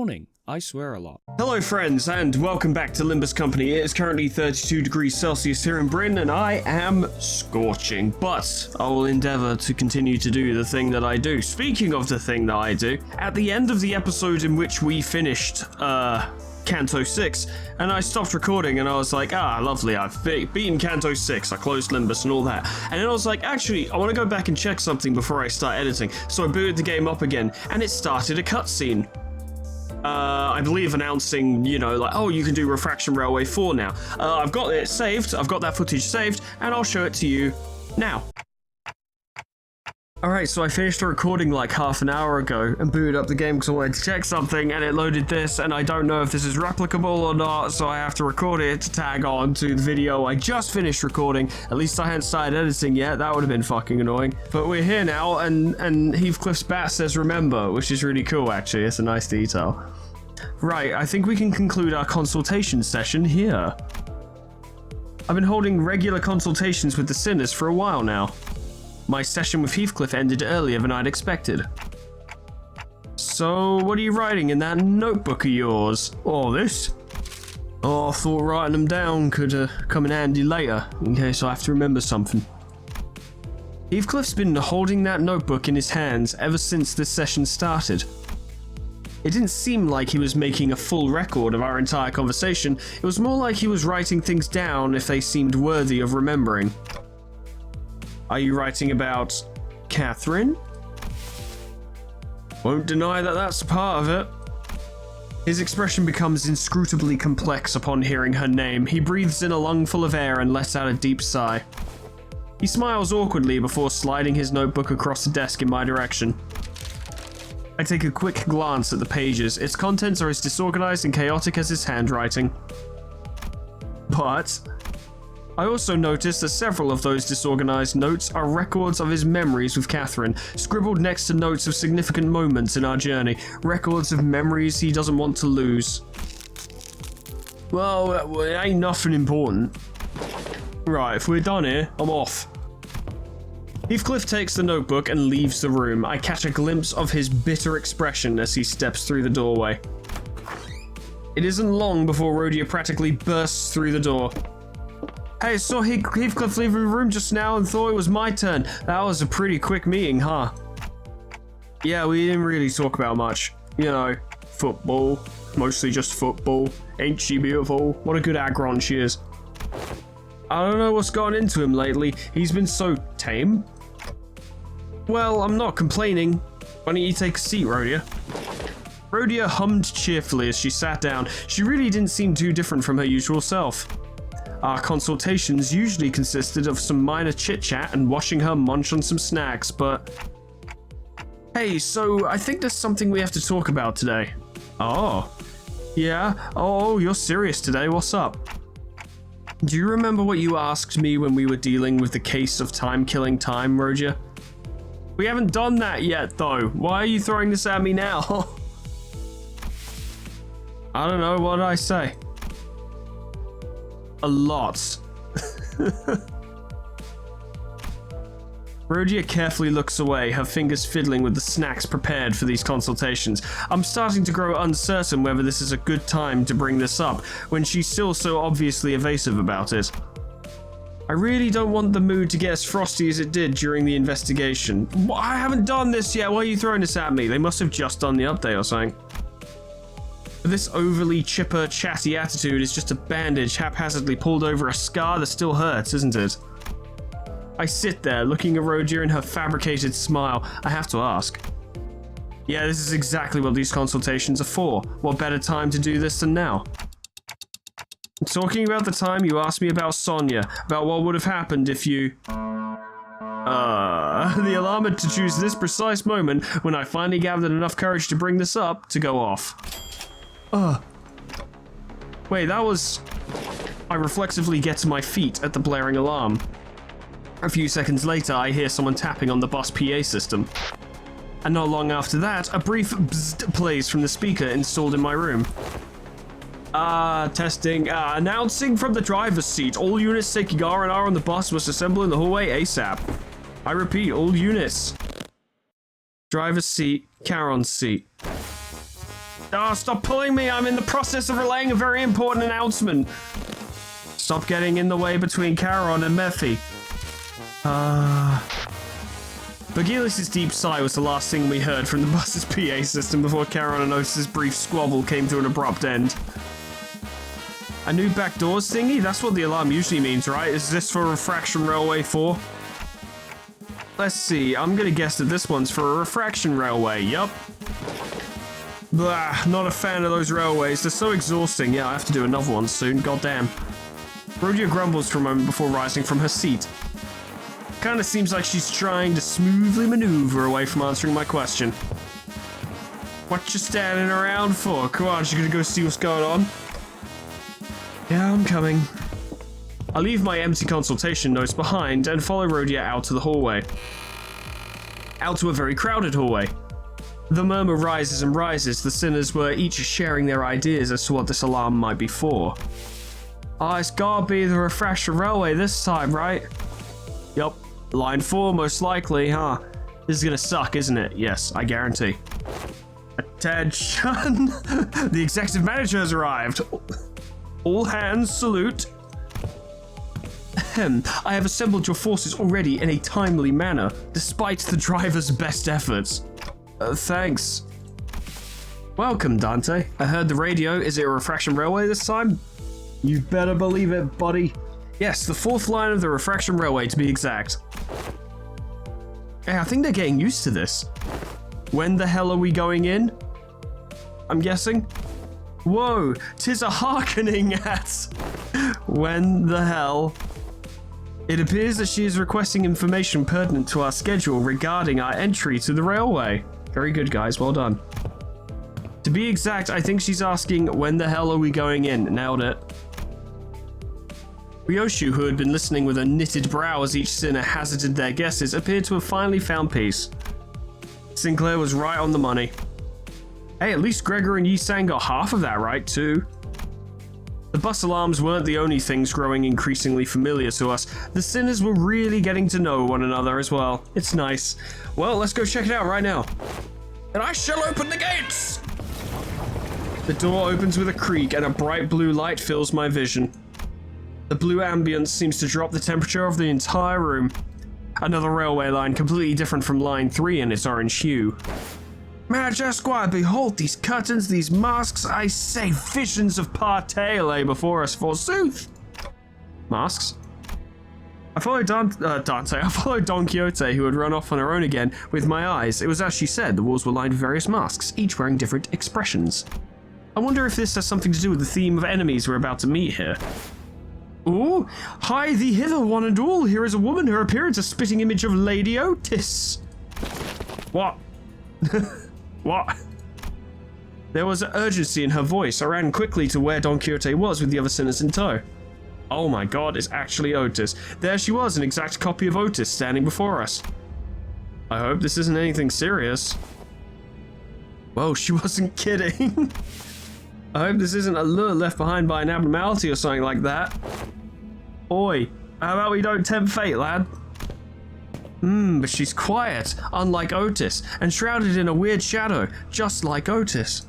morning. I swear a lot. Hello friends, and welcome back to Limbus Company. It is currently 32 degrees Celsius here in Britain, and I am scorching, but I will endeavour to continue to do the thing that I do. Speaking of the thing that I do, at the end of the episode in which we finished, Canto 6, and I stopped recording and I was like, lovely, I've beaten Canto 6, I closed Limbus and all that. And then I was like, actually, I want to go back and check something before I start editing. So I booted the game up again, and it started a cutscene. I believe announcing, you know, like, oh, you can do Refraction Railway 4 now. I've got it saved, I've got that footage saved, and I'll show it to you now. Alright, so I finished the recording like half an hour ago and booted up the game because I wanted to check something, and it loaded this, and I don't know if this is replicable or not, so I have to record it to tag on to the video I just finished recording. At least I hadn't started editing yet, that would have been fucking annoying. But we're here now, and Heathcliff's bat says remember, which is really cool actually, it's a nice detail. Right, I think we can conclude our consultation session here. I've been holding regular consultations with the Sinners for a while now. My session with Heathcliff ended earlier than I'd expected. So, what are you writing in that notebook of yours? Oh, this? Oh, I thought writing them down could come in handy later, in case I have to remember something. Heathcliff's been holding that notebook in his hands ever since this session started. It didn't seem like he was making a full record of our entire conversation, it was more like he was writing things down if they seemed worthy of remembering. Are you writing about Catherine? Won't deny that that's a part of it. His expression becomes inscrutably complex upon hearing her name. He breathes in a lungful of air and lets out a deep sigh. He smiles awkwardly before sliding his notebook across the desk in my direction. I take a quick glance at the pages. Its contents are as disorganized and chaotic as his handwriting. But I also noticed that several of those disorganized notes are records of his memories with Catherine, scribbled next to notes of significant moments in our journey, records of memories he doesn't want to lose. Well, it ain't nothing important. Right, if we're done here, I'm off. Heathcliff takes the notebook and leaves the room. I catch a glimpse of his bitter expression as he steps through the doorway. It isn't long before Rhodia practically bursts through the door. Hey, I saw Heathcliff leaving the room just now and thought it was my turn. That was a pretty quick meeting, huh? Yeah, we didn't really talk about much. You know, football. Mostly just football. Ain't she beautiful? What a good Agron she is. I don't know what's gotten into him lately. He's been so tame. Well, I'm not complaining. Why don't you take a seat, Rhodia? Rhodia hummed cheerfully as she sat down. She really didn't seem too different from her usual self. Our consultations usually consisted of some minor chit-chat and watching her munch on some snacks, but... Hey, so I think there's something we have to talk about today. Oh. Yeah? Oh, you're serious today. What's up? Do you remember what you asked me when we were dealing with the case of time-killing time, Rhodia? We haven't done that yet, though. Why are you throwing this at me now? I don't know. What did I say? A lot. Rhodia carefully looks away, her fingers fiddling with the snacks prepared for these consultations. I'm starting to grow uncertain whether this is a good time to bring this up, when she's still so obviously evasive about it. I really don't want the mood to get as frosty as it did during the investigation. I haven't done this yet, why are you throwing this at me? They must have just done the update or something. This overly chipper, chatty attitude is just a bandage haphazardly pulled over a scar that still hurts, isn't it? I sit there, looking at Rhodia and her fabricated smile. I have to ask. Yeah, this is exactly what these consultations are for. What better time to do this than now? I'm talking about the time you asked me about Sonia, about what would have happened if you... The alarm had to choose this precise moment when I finally gathered enough courage to bring this up to go off. Wait, that was... I reflexively get to my feet at the blaring alarm. A few seconds later, I hear someone tapping on the bus PA system. And not long after that, a brief bzzzt plays from the speaker installed in my room. Testing. Announcing from the driver's seat. All units taking R&R on the bus must assemble in the hallway ASAP. I repeat, all units. Driver's seat, Charon's seat. Oh, stop pulling me. I'm in the process of relaying a very important announcement. Stop getting in the way between Charon and Mephi. Bagilis's deep sigh was the last thing we heard from the bus's PA system before Charon and Otis's brief squabble came to an abrupt end. A new back doors thingy? That's what the alarm usually means, right? Is this for Refraction Railway 4? Let's see, I'm gonna guess that this one's for a Refraction Railway, yup. Blah, not a fan of those railways, they're so exhausting. Yeah, I have to do another one soon, goddamn. Rhodia grumbles for a moment before rising from her seat. Kinda seems like she's trying to smoothly maneuver away from answering my question. What you standing around for? Come on, you gonna go see what's going on? Yeah, I'm coming. I leave my empty consultation notes behind and follow Rhodia out to the hallway. Out to a very crowded hallway. The murmur rises and rises. The sinners were each sharing their ideas as to what this alarm might be for. Oh, it's gotta be the Refraction Railway this time, right? Yup. Line 4, most likely, huh? This is gonna suck, isn't it? Yes, I guarantee. Attention! The executive manager has arrived. All hands salute. I have assembled your forces already in a timely manner, despite the driver's best efforts. Thanks. Welcome, Dante. I heard the radio. Is it a Refraction Railway this time? You better believe it, buddy. Yes, the fourth line of the Refraction Railway to be exact. Hey, I think they're getting used to this. When the hell are we going in? I'm guessing. Whoa, 'tis a hearkening at. When the hell? It appears that she is requesting information pertinent to our schedule regarding our entry to the railway. Very good, guys, well done. To be exact, I think she's asking, when the hell are we going in? Nailed it. Ryoshu, who had been listening with a knitted brow as each sinner hazarded their guesses, appeared to have finally found peace. Sinclair was right on the money. Hey, at least Gregor and Yi-san got half of that right, too. The bus alarms weren't the only things growing increasingly familiar to us. The sinners were really getting to know one another as well. It's nice. Well, let's go check it out right now. And I shall open the gates! The door opens with a creak and a bright blue light fills my vision. The blue ambience seems to drop the temperature of the entire room. Another railway line completely different from line 3 in its orange hue. Manager Esquire, behold these curtains, these masks, I say visions of party lay before us forsooth. Masks? I followed I followed Don Quixote, who had run off on her own again, with my eyes. It was as she said, the walls were lined with various masks, each wearing different expressions. I wonder if this has something to do with the theme of enemies we're about to meet here. Ooh, hie thee hither, one and all. Here is a woman, her appearance a spitting image of Lady Otis. What? What? There was urgency in her voice. I ran quickly to where Don Quixote was with the other sinners in tow. Oh my god, it's actually Otis. There she was, an exact copy of Otis standing before us. I hope this isn't anything serious. Whoa, she wasn't kidding. I hope this isn't a lure left behind by an abnormality or something like that. Oi, how about we don't tempt fate, lad? But she's quiet, unlike Otis, and shrouded in a weird shadow, just like Otis.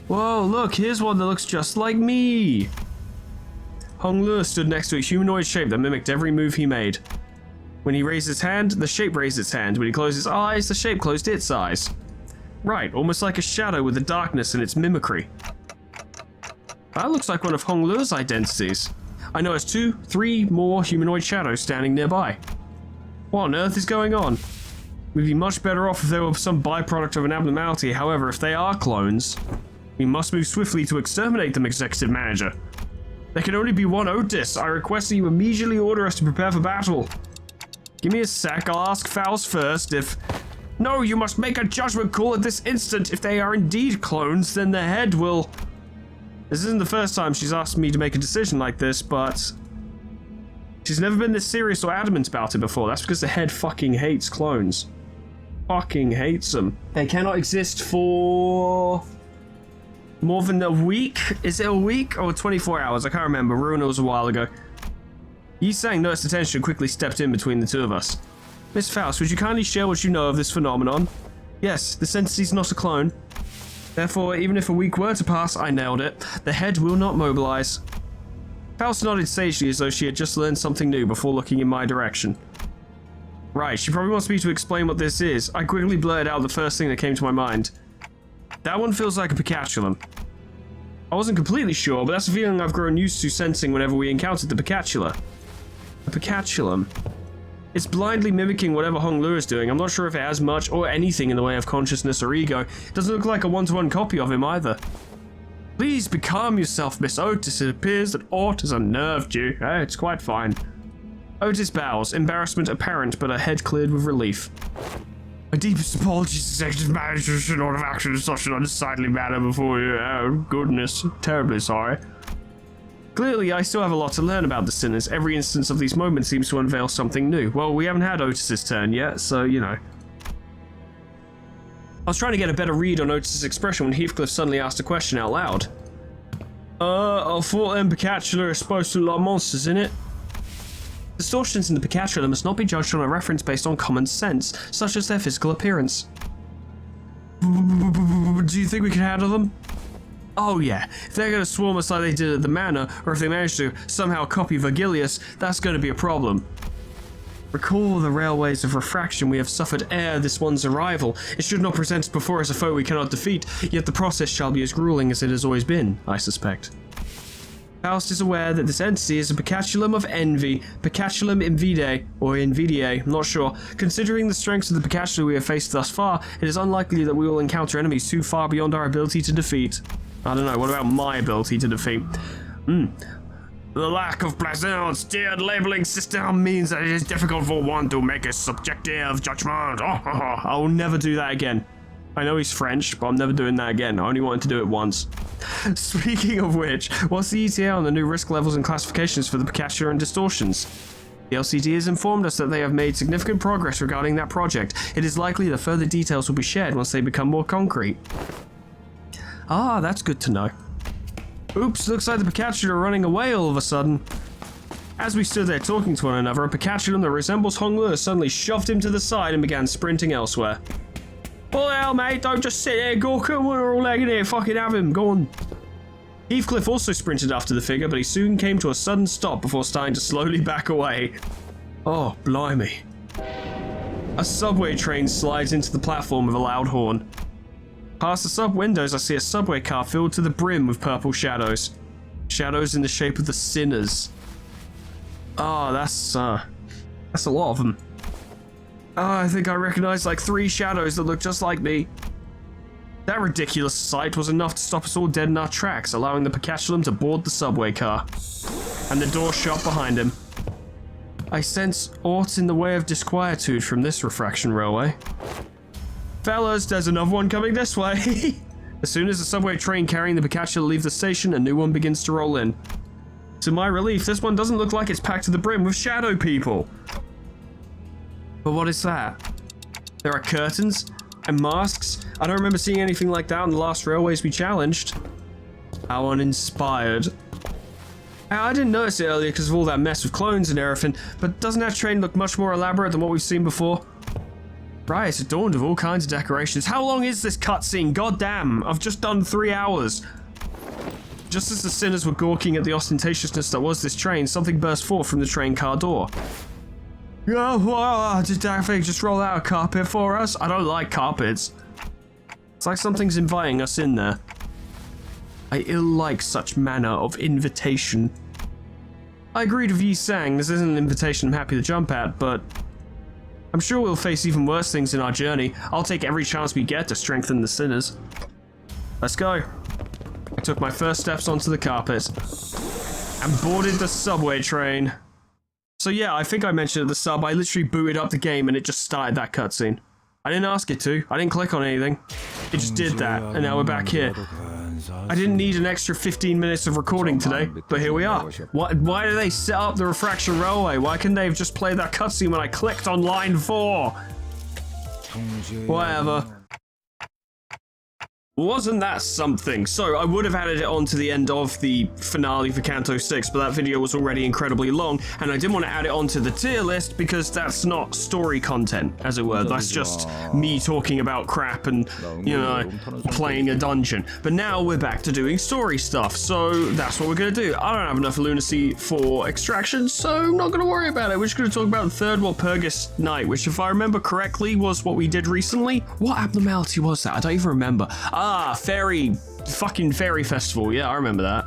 Whoa, look, here's one that looks just like me. Hong Luo stood next to a humanoid shape that mimicked every move he made. When he raised his hand, the shape raised its hand. When he closed his eyes, the shape closed its eyes. Right, almost like a shadow with the darkness in its mimicry. That looks like one of Hong Luo's identities. I noticed 2, 3 more humanoid shadows standing nearby. What on earth is going on? We'd be much better off if they were some byproduct of an abnormality. However, if they are clones, we must move swiftly to exterminate them, Executive Manager. There can only be one Otis. I request that you immediately order us to prepare for battle. Give me a sec. I'll ask Faust first if... No, you must make a judgment call at this instant. If they are indeed clones, then the head will... This isn't the first time she's asked me to make a decision like this, but... She's never been this serious or adamant about it before. That's because the head fucking hates clones. Fucking hates them. They cannot exist for... more than a week? Is it a week or 24 hours? I can't remember. Ruiner was a while ago. Yi-sang noticed attention and quickly stepped in between the two of us. Miss Faust, would you kindly share what you know of this phenomenon? Yes, this entity's not a clone. Therefore, even if a week were to pass, I nailed it. The head will not mobilize. Faust nodded sagely as though she had just learned something new before looking in my direction. Right, she probably wants me to explain what this is. I quickly blurted out the first thing that came to my mind. That one feels like a Picatulum. I wasn't completely sure, but that's a feeling I've grown used to sensing whenever we encountered the Picatula. A Picatulum. It's blindly mimicking whatever Hong Lu is doing. I'm not sure if it has much or anything in the way of consciousness or ego. It doesn't look like a one-to-one copy of him either. Please becalm yourself, Miss Otis. It appears that aught has unnerved you. It's quite fine. Otis bows, embarrassment apparent, but her head cleared with relief. My deepest apologies, executive manager should not have acted in such an unsightly manner before you. Oh, goodness. Terribly sorry. Clearly, I still have a lot to learn about the sinners. Every instance of these moments seems to unveil something new. Well, we haven't had Otis's turn yet, so, you know. I was trying to get a better read on Otis's expression when Heathcliff suddenly asked a question out loud. I thought them Picatula are supposed to look like monsters, innit? Distortions in the Picatula must not be judged on a reference based on common sense, such as their physical appearance. Do you think we can handle them? Oh yeah, if they're going to swarm us like they did at the Manor, or if they manage to somehow copy Virgilius, that's going to be a problem. Recall the railways of refraction we have suffered ere this one's arrival. It should not present before us a foe we cannot defeat, yet the process shall be as grueling as it has always been, I suspect. Faust is aware that this entity is a Picatulum of envy, Picatulum invidiae, or invidiae, I'm not sure. Considering the strengths of the Picatula we have faced thus far, it is unlikely that we will encounter enemies too far beyond our ability to defeat. I don't know, what about my ability to defeat? The lack of Blazon's tiered labeling system means that it is difficult for one to make a subjective judgment. I will never do that again. I know he's French, but I'm never doing that again. I only wanted to do it once. Speaking of which, what's the ETA on the new risk levels and classifications for the Picatula and distortions? The LCD has informed us that they have made significant progress regarding that project. It is likely that further details will be shared once they become more concrete. Ah, that's good to know. Oops, looks like the Picatula are running away all of a sudden. As we stood there talking to one another, a Picatulum that resembles Hong Lu suddenly shoved him to the side and began sprinting elsewhere. What the hell, mate? Don't just sit there gawking. We're all legging here. Fucking have him. Go on. Heathcliff also sprinted after the figure, but he soon came to a sudden stop before starting to slowly back away. Oh, blimey. A subway train slides into the platform with a loud horn. Past the sub windows, I see a subway car filled to the brim with purple shadows. Shadows in the shape of the sinners. Ah, that's a lot of them. I think I recognize like 3 shadows that look just like me. That ridiculous sight was enough to stop us all dead in our tracks, allowing the Picatulum to board the subway car. And the door shut behind him. I sense aught in the way of disquietude from this refraction railway. Fellas, there's another one coming this way. As soon as the subway train carrying the Picatula leaves the station, a new one begins to roll in. To my relief, this one doesn't look like it's packed to the brim with shadow people. But what is that? There are curtains and masks. I don't remember seeing anything like that on the last railways we challenged. How uninspired. I didn't notice it earlier because of all that mess with clones and everything, but doesn't that train look much more elaborate than what we've seen before? Right, it's adorned with all kinds of decorations. How long is this cutscene? God damn, I've just done 3 hours. Just as the sinners were gawking at the ostentatiousness that was this train, something burst forth from the train car door. Oh, did that thing just roll out a carpet for us? I don't like carpets. It's like something's inviting us in there. I ill like such manner of invitation. I agreed with Yi Sang, this isn't an invitation I'm happy to jump at, but I'm sure we'll face even worse things in our journey. I'll take every chance we get to strengthen the sinners. Let's go. I took my first steps onto the carpet and boarded the subway train. So yeah, I think I mentioned at the sub, I literally booted up the game and it just started that cutscene. I didn't ask it to, I didn't click on anything. It just did that, and now we're back here. I didn't need an extra 15 minutes of recording today, but here we are. Why do they set up the refraction railway? Why couldn't they have just played that cutscene when I clicked on line 4? Whatever. Wasn't that something? So I would have added it on to the end of the finale for Kanto 6, but that video was already incredibly long, and I didn't want to add it onto the tier list because that's not story content, as it were. That's just me talking about crap and, you know, playing a dungeon. But now we're back to doing story stuff, so that's what we're going to do. I don't have enough lunacy for extraction, so I'm not going to worry about it. We're just going to talk about the third Walpurgis Night, which, if I remember correctly, was what we did recently. What abnormality was that? I don't even remember. Fucking fairy festival. Yeah, I remember that.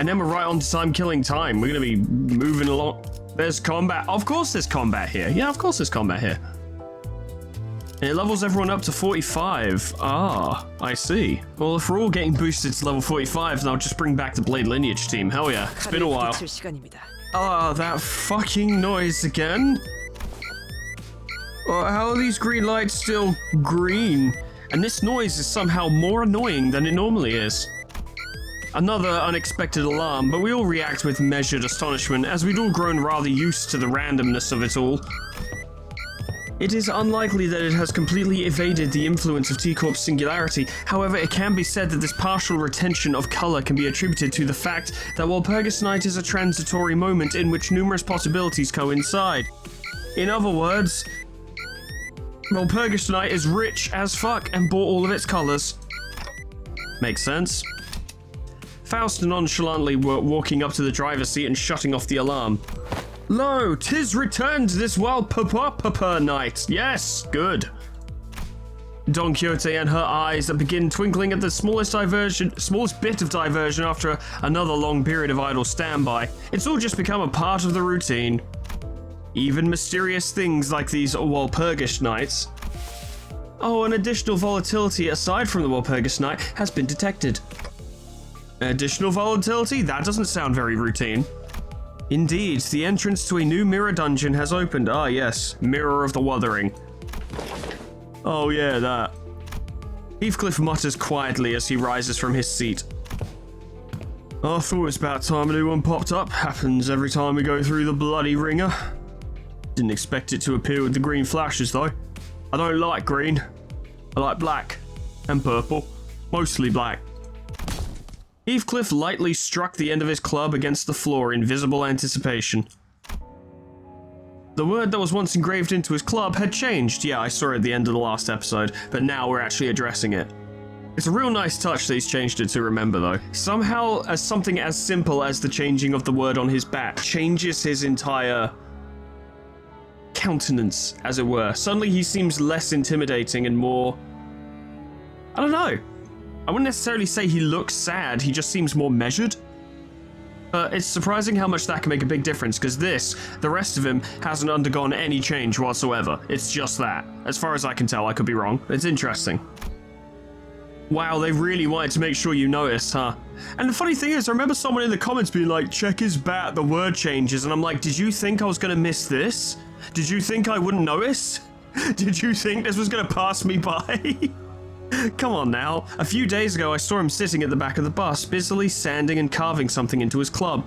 And then we're right on to time killing time. We're gonna be moving along. There's combat. Of course there's combat here. Yeah, of course there's combat here. And it levels everyone up to 45. Ah, I see. Well, if we're all getting boosted to level 45, then I'll just bring back the Blade Lineage team. Hell yeah. It's been a while. Ah, that fucking noise again. How are these green lights still green? And this noise is somehow more annoying than it normally is. Another unexpected alarm, but we all react with measured astonishment, as we'd all grown rather used to the randomness of it all. It is unlikely that it has completely evaded the influence of T-Corp's singularity. However, it can be said that this partial retention of colour can be attributed to the fact that Walpurgis Night is a transitory moment in which numerous possibilities coincide. In other words, Walpurgis Night is rich as fuck and bought all of its colours. Makes sense. Faust nonchalantly walking up to the driver's seat and shutting off the alarm. Lo, 'tis returned this Walpurgis Night. Yes, good. Don Quixote and her eyes that begin twinkling at the smallest bit of diversion after another long period of idle standby. It's all just become a part of the routine. Even mysterious things like these Walpurgis Nights. Oh, an additional volatility aside from the Walpurgis Night has been detected. Additional volatility? That doesn't sound very routine. Indeed, the entrance to a new mirror dungeon has opened. Ah yes, Mirror of the Wuthering. Oh yeah, that. Heathcliff mutters quietly as he rises from his seat. I thought it was about time a new one popped up. Happens every time we go through the bloody ringer. Didn't expect it to appear with the green flashes though. I don't like green. I like black and purple. Mostly black. Heathcliff lightly struck the end of his club against the floor in visible anticipation. The word that was once engraved into his club had changed. Yeah, I saw it at the end of the last episode, but now we're actually addressing it. It's a real nice touch that he's changed it to remember though. Somehow, as something as simple as the changing of the word on his bat changes his entire countenance, as it were. Suddenly he seems less intimidating and more... I don't know. I wouldn't necessarily say he looks sad, he just seems more measured. It's surprising how much that can make a big difference, because the rest of him, hasn't undergone any change whatsoever. It's just that. As far as I can tell, I could be wrong. It's interesting. Wow, they really wanted to make sure you noticed, huh? And the funny thing is, I remember someone in the comments being like, check his bat, the word changes, and I'm like, did you think I was gonna miss this? Did you think I wouldn't notice? Did you think this was gonna pass me by? Come on now. A few days ago, I saw him sitting at the back of the bus, busily sanding and carving something into his club.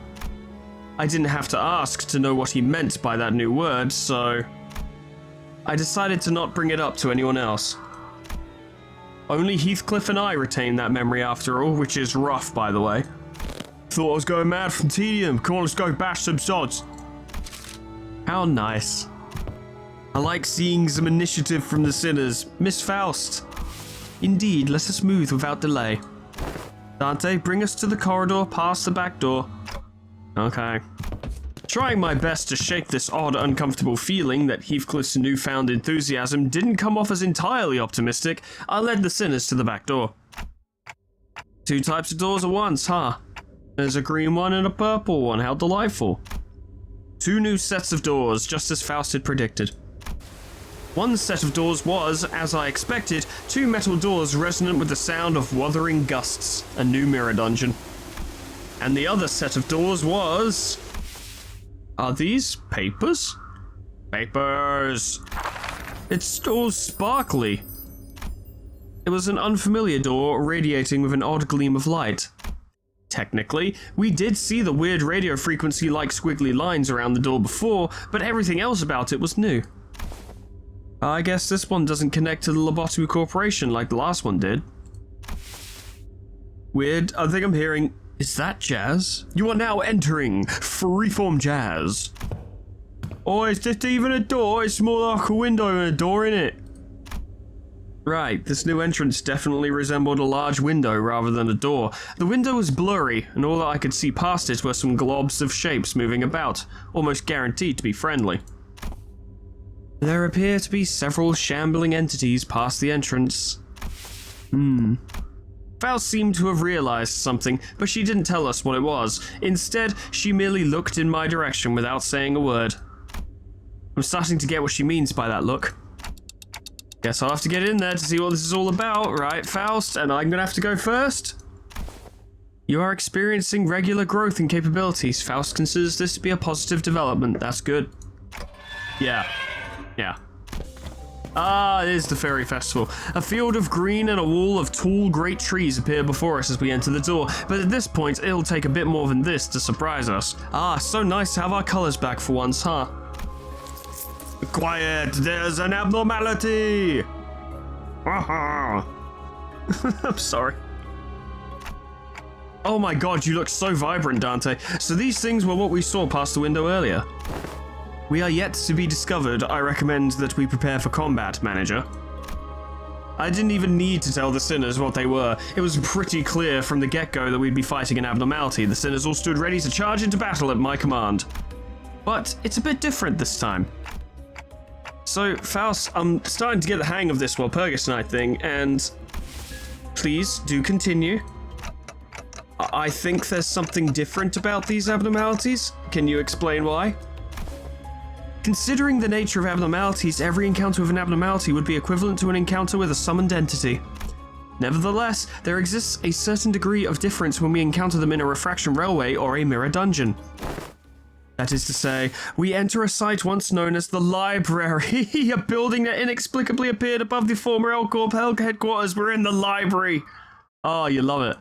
I didn't have to ask to know what he meant by that new word, so I decided to not bring it up to anyone else. Only Heathcliff and I retain that memory after all, which is rough, by the way. Thought I was going mad from tedium. Come on, let's go bash some sods. How nice. I like seeing some initiative from the sinners. Miss Faust. Indeed, let us move without delay. Dante, bring us to the corridor past the back door. Okay. Trying my best to shake this odd, uncomfortable feeling that Heathcliff's newfound enthusiasm didn't come off as entirely optimistic, I led the sinners to the back door. Two types of doors at once, huh? There's a green one and a purple one, how delightful. Two new sets of doors, just as Faust had predicted. One set of doors was, as I expected, two metal doors resonant with the sound of wuthering gusts, a new mirror dungeon. And the other set of doors was... Are these papers? Papers! It's all sparkly. It was an unfamiliar door radiating with an odd gleam of light. Technically, we did see the weird radio frequency-like squiggly lines around the door before, but everything else about it was new. I guess this one doesn't connect to the Lobotomy Corporation like the last one did. Weird. I think I'm hearing... Is that jazz? You are now entering freeform jazz. Oh, is this even a door? It's more like a window and a door, innit? Right, this new entrance definitely resembled a large window rather than a door. The window was blurry, and all that I could see past it were some globs of shapes moving about, almost guaranteed to be friendly. There appear to be several shambling entities past the entrance. Faust seemed to have realized something, but she didn't tell us what it was. Instead, she merely looked in my direction without saying a word. I'm starting to get what she means by that look. Guess I'll have to get in there to see what this is all about, right, Faust? And I'm gonna have to go first? You are experiencing regular growth in capabilities. Faust considers this to be a positive development. That's good. Yeah. Ah, it is the Fairy Festival. A field of green and a wall of tall, great trees appear before us as we enter the door, but at this point, it'll take a bit more than this to surprise us. Ah, so nice to have our colors back for once, huh? Quiet, there's an abnormality! I'm sorry. Oh my god, you look so vibrant, Dante. So these things were what we saw past the window earlier. We are yet to be discovered. I recommend that we prepare for combat, manager. I didn't even need to tell the sinners what they were. It was pretty clear from the get-go that we'd be fighting an abnormality. The sinners all stood ready to charge into battle at my command. But it's a bit different this time. So, Faust, I'm starting to get the hang of this Walpurgis Night thing, and please do continue. I think there's something different about these abnormalities. Can you explain why? Considering the nature of abnormalities, every encounter with an abnormality would be equivalent to an encounter with a summoned entity. Nevertheless, there exists a certain degree of difference when we encounter them in a refraction railway or a mirror dungeon. That is to say, we enter a site once known as the library, a building that inexplicably appeared above the former L Corp headquarters. We're in the library. Oh, you love it.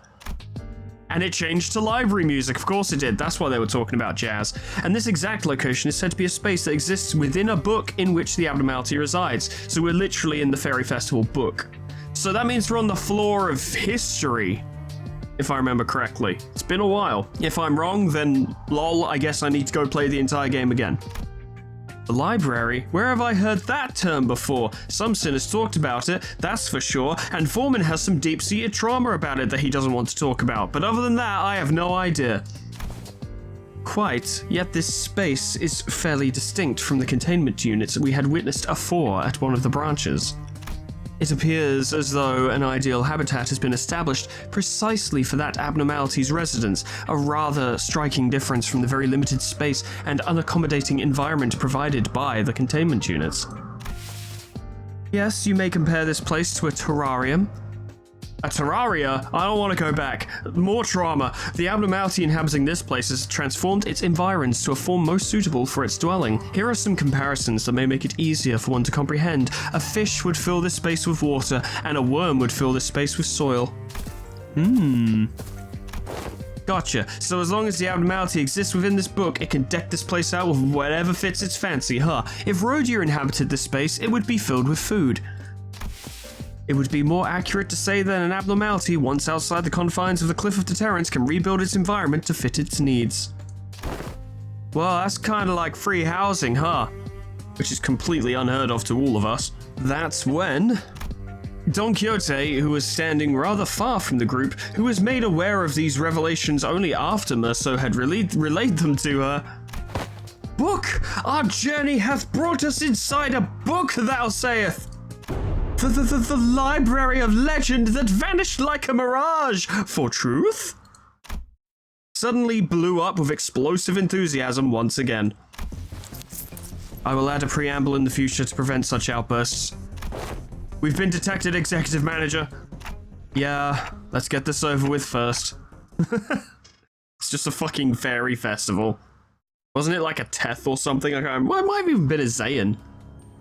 And it changed to library music, of course it did, that's why they were talking about jazz. And this exact location is said to be a space that exists within a book in which the abnormality resides, so we're literally in the Fairy Festival book. So that means we're on the floor of history, if I remember correctly. It's been a while. If I'm wrong, then lol, I guess I need to go play the entire game again. The library? Where have I heard that term before? Some sinners talked about it, that's for sure, and Foreman has some deep-seated trauma about it that he doesn't want to talk about, but other than that, I have no idea. Quite, yet this space is fairly distinct from the containment units we had witnessed afore at one of the branches. It appears as though an ideal habitat has been established precisely for that abnormality's residence, a rather striking difference from the very limited space and unaccommodating environment provided by the containment units. Yes, you may compare this place to a terrarium. A terraria? I don't want to go back. More trauma. The abnormality inhabiting this place has transformed its environs to a form most suitable for its dwelling. Here are some comparisons that may make it easier for one to comprehend. A fish would fill this space with water, and a worm would fill this space with soil. Gotcha. So as long as the abnormality exists within this book, it can deck this place out with whatever fits its fancy, huh? If Rhodia inhabited this space, it would be filled with food. It would be more accurate to say that an abnormality, once outside the confines of the Cliff of Deterrence, can rebuild its environment to fit its needs. Well, that's kind of like free housing, huh? Which is completely unheard of to all of us. That's when Don Quixote, who was standing rather far from the group, who was made aware of these revelations only after Merceau had relayed them to her. Book! Our journey hath brought us inside a book, thou sayest! The library of legend that vanished like a mirage, for truth? Suddenly blew up with explosive enthusiasm once again. I will add a preamble in the future to prevent such outbursts. We've been detected, Executive Manager. Yeah, let's get this over with first. It's just a fucking fairy festival. Wasn't it like a Teth or something? Well, it might have even been a Zayn.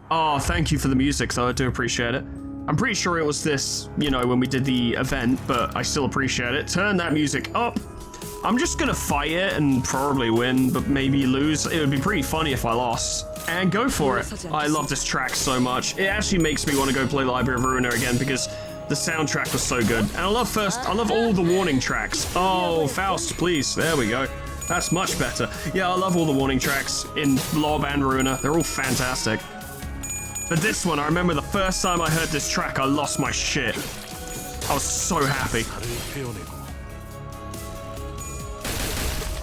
Oh, thank you for the music, though. I do appreciate it. I'm pretty sure it was this, you know, when we did the event, but I still appreciate it. Turn that music up. I'm just gonna fight it and probably win, but maybe lose. It would be pretty funny if I lost. And go for it. I love this track so much. It actually makes me want to go play Library of Ruina again, because The soundtrack was so good. And I love all the warning tracks. Oh, Faust, please. There we go. That's much better. Yeah, I love all the warning tracks in Lob and Ruiner. They're all fantastic. But this one, I remember the first time I heard this track, I lost my shit. I was so happy.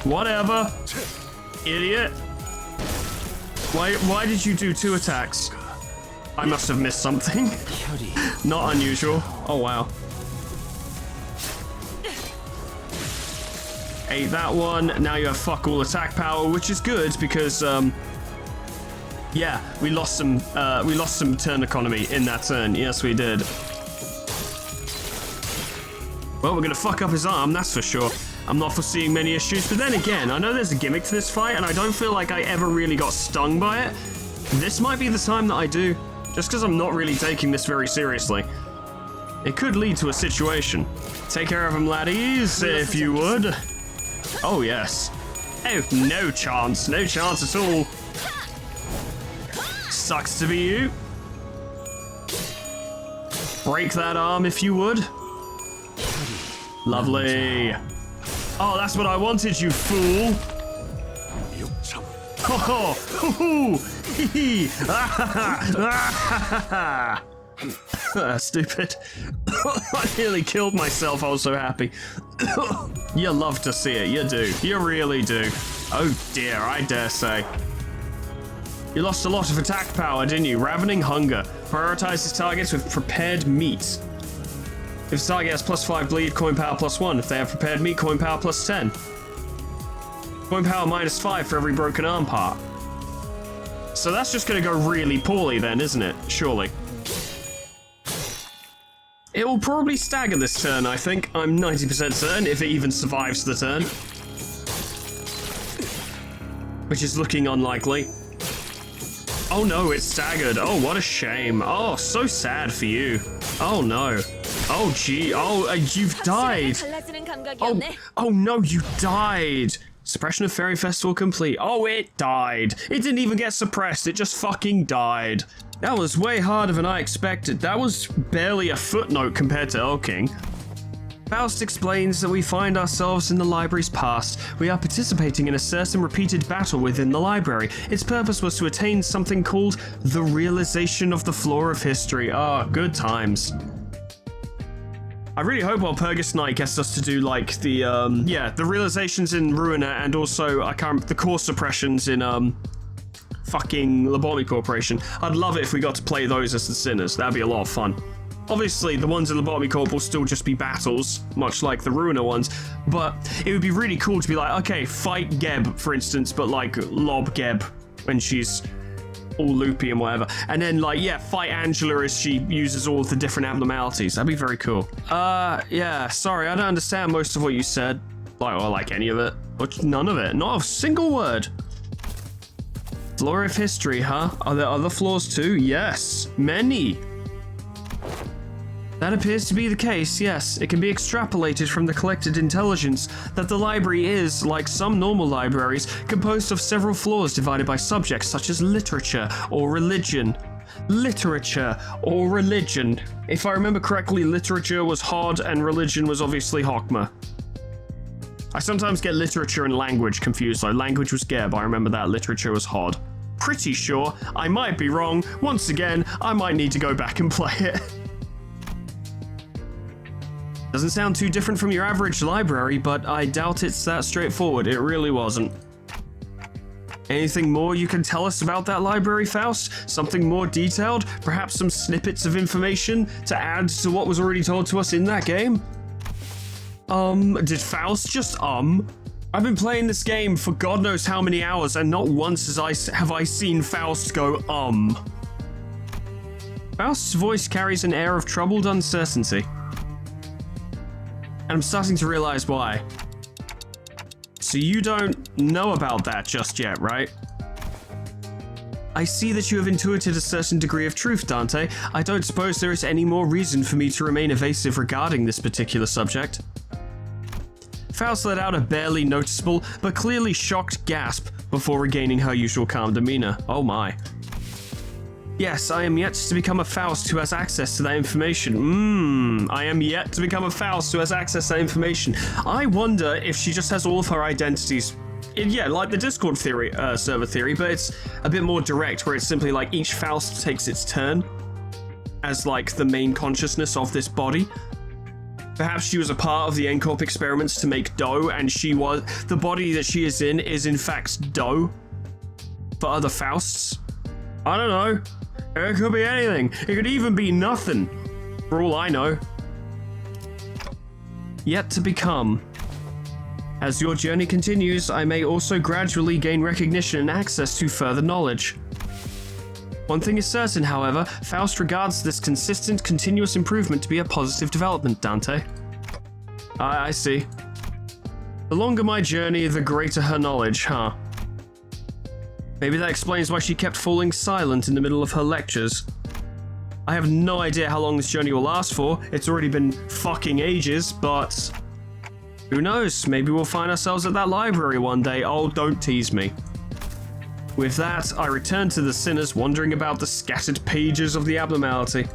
Whatever. Idiot. Why did you do 2 attacks? I must have missed something. Not unusual. Oh, wow. Ate that one. Now you have fuck all attack power, which is good because, yeah, we lost some turn economy in that turn. Yes, we did. Well, we're gonna fuck up his arm, that's for sure. I'm not foreseeing many issues, but then again, I know there's a gimmick to this fight, and I don't feel like I ever really got stung by it. This might be the time that I do. Just because I'm not really taking this very seriously. It could lead to a situation. Take care of him, laddies, if you would. Oh, yes. Oh, no chance. No chance at all. Sucks to be you. Break that arm, if you would. Lovely. Oh, that's what I wanted, you fool. Oh, hoo hee, stupid. I nearly killed myself, I was so happy. You love to see it, you do. You really do. Oh dear, I dare say. You lost a lot of attack power, didn't you? Ravening Hunger. Prioritizes targets with prepared meat. If the target has +5 bleed, coin power +1. If they have prepared meat, coin power +10. Coin power -5 for every broken arm part. So that's just going to go really poorly then, isn't it? Surely. It will probably stagger this turn, I think. I'm 90% certain, if it even survives the turn. Which is looking unlikely. Oh no, it's staggered. Oh, what a shame. Oh, so sad for you. Oh no. Oh gee. Oh, you've died. Oh no, you died. Suppression of Fairy Festival complete. Oh, it died. It didn't even get suppressed. It just fucking died. That was way harder than I expected. That was barely a footnote compared to Elking. Faust explains that we find ourselves in the library's past. We are participating in a certain repeated battle within the library. Its purpose was to attain something called the realization of the flaw of history. Ah, good times. I really hope Walpurgis Night gets us to do like the the realizations in Ruiner and also the core suppressions in fucking Lobotomy Corporation. I'd love it if we got to play those as the Sinners. That'd be a lot of fun. Obviously, the ones in Lobotomy Corp will still just be battles, much like the Ruiner ones, but it would be really cool to be like, okay, fight Geb, for instance, but like Lob Geb when she's all loopy and whatever. And then like, yeah, fight Angela as she uses all of the different abnormalities. That'd be very cool. Yeah, sorry, I don't understand most of what you said. Or like any of it. Or none of it. Not a single word. Flaw of history, huh? Are there other flaws too? Yes, many. That appears to be the case, yes. It can be extrapolated from the collected intelligence that the library is, like some normal libraries, composed of several floors divided by subjects such as literature or religion. Literature or religion. If I remember correctly, literature was Hod and religion was obviously Hokma. I sometimes get literature and language confused, though. Language was Geb, I remember that. Literature was Hod. Pretty sure. I might be wrong. Once again, I might need to go back and play it. Doesn't sound too different from your average library, but I doubt it's that straightforward. It really wasn't. Anything more you can tell us about that library, Faust? Something more detailed? Perhaps some snippets of information to add to what was already told to us in that game? Did Faust just I've been playing this game for God knows how many hours, and not once have I seen Faust go, Faust's voice carries an air of troubled uncertainty. And I'm starting to realize why. So you don't know about that just yet, right? I see that you have intuited a certain degree of truth, Dante. I don't suppose there is any more reason for me to remain evasive regarding this particular subject. Faust let out a barely noticeable, but clearly shocked gasp before regaining her usual calm demeanor. Oh my. Yes, I am yet to become a Faust who has access to that information. I am yet to become a Faust who has access to that information. I wonder if she just has all of her identities. Yeah, like the Discord theory, server theory, but it's a bit more direct, where it's simply like each Faust takes its turn as like the main consciousness of this body. Perhaps she was a part of the N-Corp experiments to make dough, and the body that she is in fact dough for other Fausts. I don't know. It could be anything. It could even be nothing, for all I know. Yet to become. As your journey continues, I may also gradually gain recognition and access to further knowledge. One thing is certain, however, Faust regards this consistent, continuous improvement to be a positive development, Dante. I see. The longer my journey, the greater her knowledge, huh? Maybe that explains why she kept falling silent in the middle of her lectures. I have no idea how long this journey will last for. It's already been fucking ages, but who knows? Maybe we'll find ourselves at that library one day. Oh, don't tease me. With that, I return to the sinners wandering about the scattered pages of the abnormality.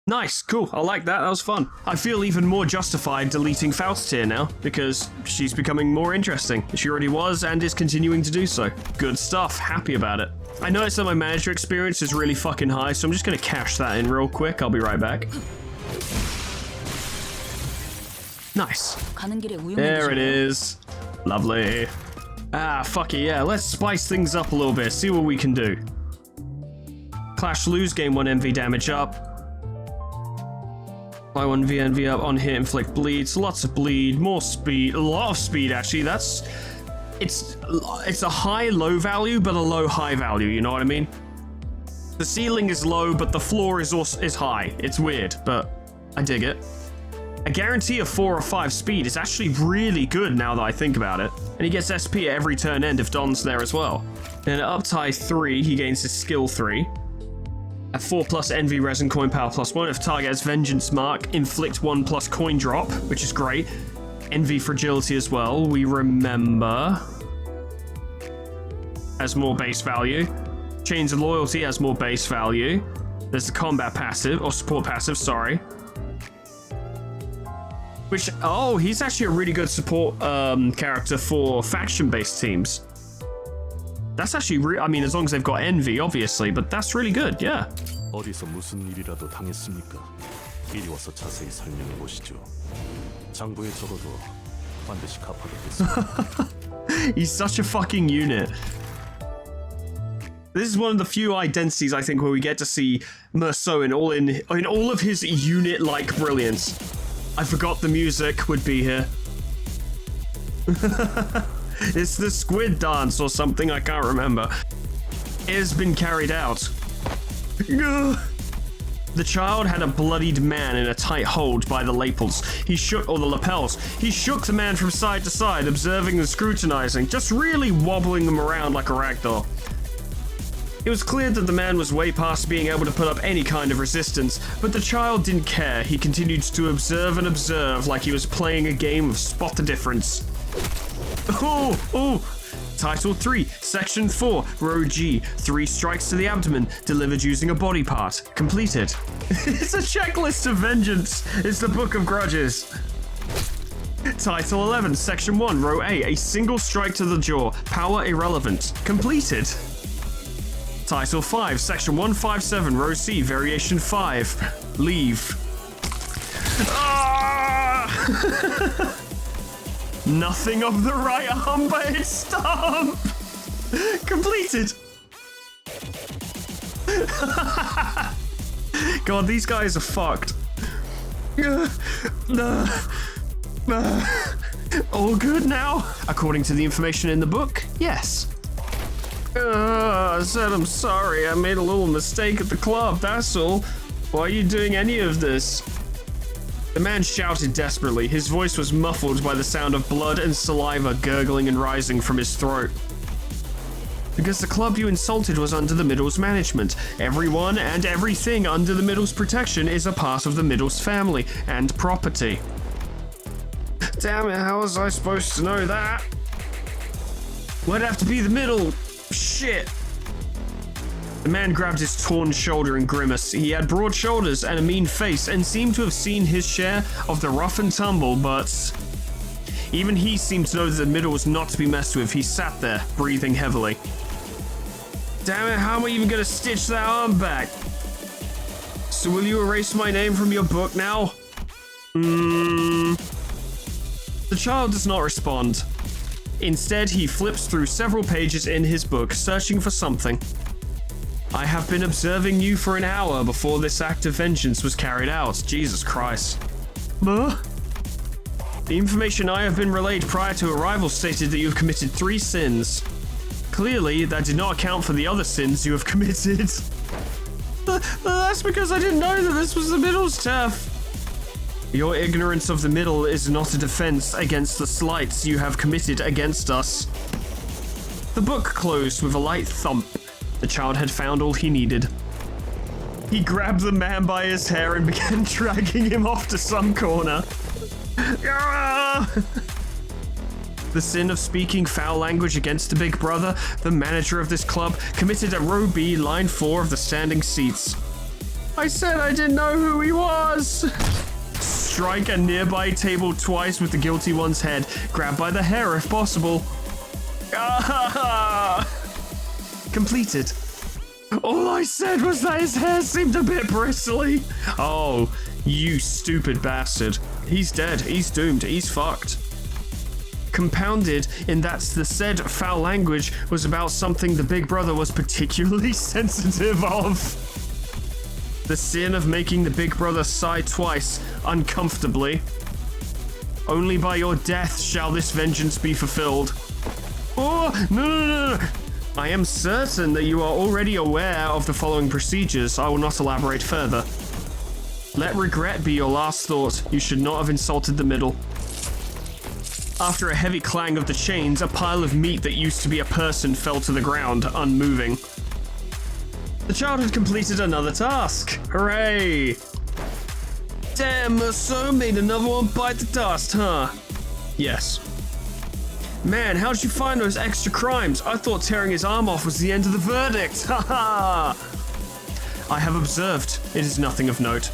Nice, cool, I like that was fun. I feel even more justified deleting Faust here now, because she's becoming more interesting. She already was, and is continuing to do so. Good stuff, happy about it. I noticed that my manager experience is really fucking high, so I'm just gonna cash that in real quick. I'll be right back. Nice. There it is. Lovely. Ah, fuck it, yeah. Let's spice things up a little bit, see what we can do. Clash lose, gain 1 MV damage up. Apply 1 VNV up on hit, inflict bleeds. Lots of bleed, more speed, a lot of speed actually. It's a high-low value, but a low-high value, you know what I mean? The ceiling is low, but the floor is high. It's weird, but I dig it. A guarantee of 4 or 5 speed is actually really good now that I think about it. And he gets SP at every turn end if Don's there as well. And at uptie 3, he gains his skill 3. At 4 plus Envy, Resin, Coin Power +1. If target has Vengeance Mark, inflict 1 plus Coin Drop, which is great. Envy Fragility as well, we remember. Has more base value. Chains of Loyalty has more base value. There's the combat passive, or support passive, sorry. Which, oh, he's actually a really good support character for faction-based teams. That's actually, I mean, as long as they've got Envy, obviously, but that's really good, yeah. 어디서 무슨 일이라도 당했습니까? 이리 와서 자세히 설명해 보시죠. 장부에 적어도 반드시 갚아드리겠습니다. He's such a fucking unit. This is one of the few identities, I think, where we get to see Merceau in all of his unit-like brilliance. I forgot the music would be here. It's the squid dance or something, I can't remember. It has been carried out. The child had a bloodied man in a tight hold by the lapels. He shook the lapels. He shook the man from side to side, observing and scrutinizing, just really wobbling them around like a ragdoll. It was clear that the man was way past being able to put up any kind of resistance, but the child didn't care. He continued to observe and observe like he was playing a game of Spot the Difference. Oh! Title 3, Section 4, Row G. 3 strikes to the abdomen, delivered using a body part. Completed. It's a checklist of vengeance. It's the Book of Grudges. Title 11, Section 1, Row A. A single strike to the jaw. Power irrelevant. Completed. Title 5, Section 157, Row C, Variation 5. Leave. Ah! Nothing of the right arm but its stump! Completed! God, these guys are fucked. All good now? According to the information in the book, yes. I said I'm sorry, I made a little mistake at the club, that's all. Why are you doing any of this? The man shouted desperately. His voice was muffled by the sound of blood and saliva gurgling and rising from his throat. Because the club you insulted was under the Middles management. Everyone and everything under the Middles protection is a part of the Middles family and property. Damn it, how was I supposed to know that? Would have to be the middle. Shit. The man grabbed his torn shoulder and grimaced. He had broad shoulders and a mean face and seemed to have seen his share of the rough and tumble, but even he seemed to know that the middle was not to be messed with. He sat there, breathing heavily. Damn it, how am I even going to stitch that arm back? So will you erase my name from your book now? The child does not respond. Instead, he flips through several pages in his book, searching for something. I have been observing you for an hour before this act of vengeance was carried out. Jesus Christ. The information I have been relayed prior to arrival stated that you have committed 3 sins. Clearly, that did not account for the other sins you have committed. That's because I didn't know that this was the middle's turf. Your ignorance of the middle is not a defense against the slights you have committed against us. The book closed with a light thump. The child had found all he needed. He grabbed the man by his hair and began dragging him off to some corner. The sin of speaking foul language against the big brother, the manager of this club, committed at row B, line 4 of the standing seats. I said I didn't know who he was. Strike a nearby table twice with the guilty one's head. Grab by the hair if possible. Completed. All I said was that his hair seemed a bit bristly. Oh, you stupid bastard. He's dead. He's doomed. He's fucked. Compounded in that the said foul language was about something the big brother was particularly sensitive of. The sin of making the big brother sigh twice, uncomfortably. Only by your death shall this vengeance be fulfilled. Oh, no. I am certain that you are already aware of the following procedures. I will not elaborate further. Let regret be your last thought. You should not have insulted the middle. After a heavy clang of the chains, a pile of meat that used to be a person fell to the ground, unmoving. The child had completed another task. Hooray! Damn, so made another one bite the dust, huh? Yes. Man, how'd you find those extra crimes? I thought tearing his arm off was the end of the verdict. Haha! I have observed. It is nothing of note.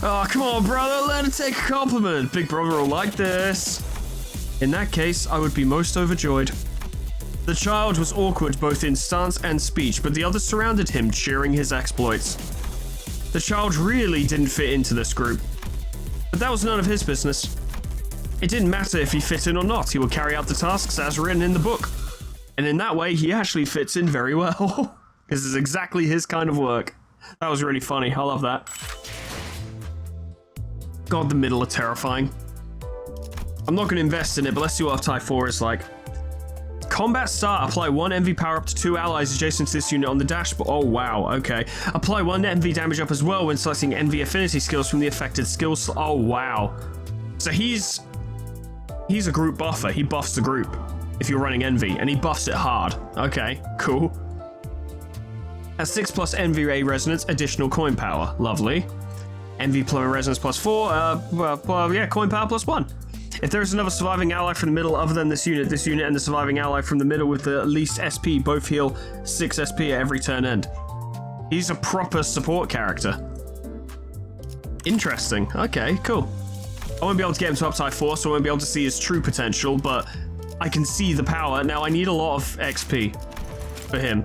Oh, come on, brother. Let it take a compliment. Big brother will like this. In that case, I would be most overjoyed. The child was awkward both in stance and speech, but the others surrounded him, cheering his exploits. The child really didn't fit into this group. But that was none of his business. It didn't matter if he fit in or not, he would carry out the tasks as written in the book. And in that way, he actually fits in very well. This is exactly his kind of work. That was really funny, I love that. God, the middle are terrifying. I'm not going to invest in it, but let's see what Type 4 is like. Combat start, apply 1 MV power up to 2 allies adjacent to this unit on the dashboard. Oh wow, okay. Apply 1 MV damage up as well when selecting MV affinity skills from the affected skills. Oh wow. So he's a group buffer. He buffs the group if you're running Envy, and he buffs it hard. Okay, cool. At 6 plus NVA resonance, additional coin power. Lovely. Envy resonance plus 4, yeah, coin power plus 1. If there is another surviving ally from the middle other than this unit and the surviving ally from the middle with the least SP both heal 6 SP at every turn end. He's a proper support character. Interesting. Okay, cool. I won't be able to get him to up Type 4, so I won't be able to see his true potential, but I can see the power. Now, I need a lot of XP for him.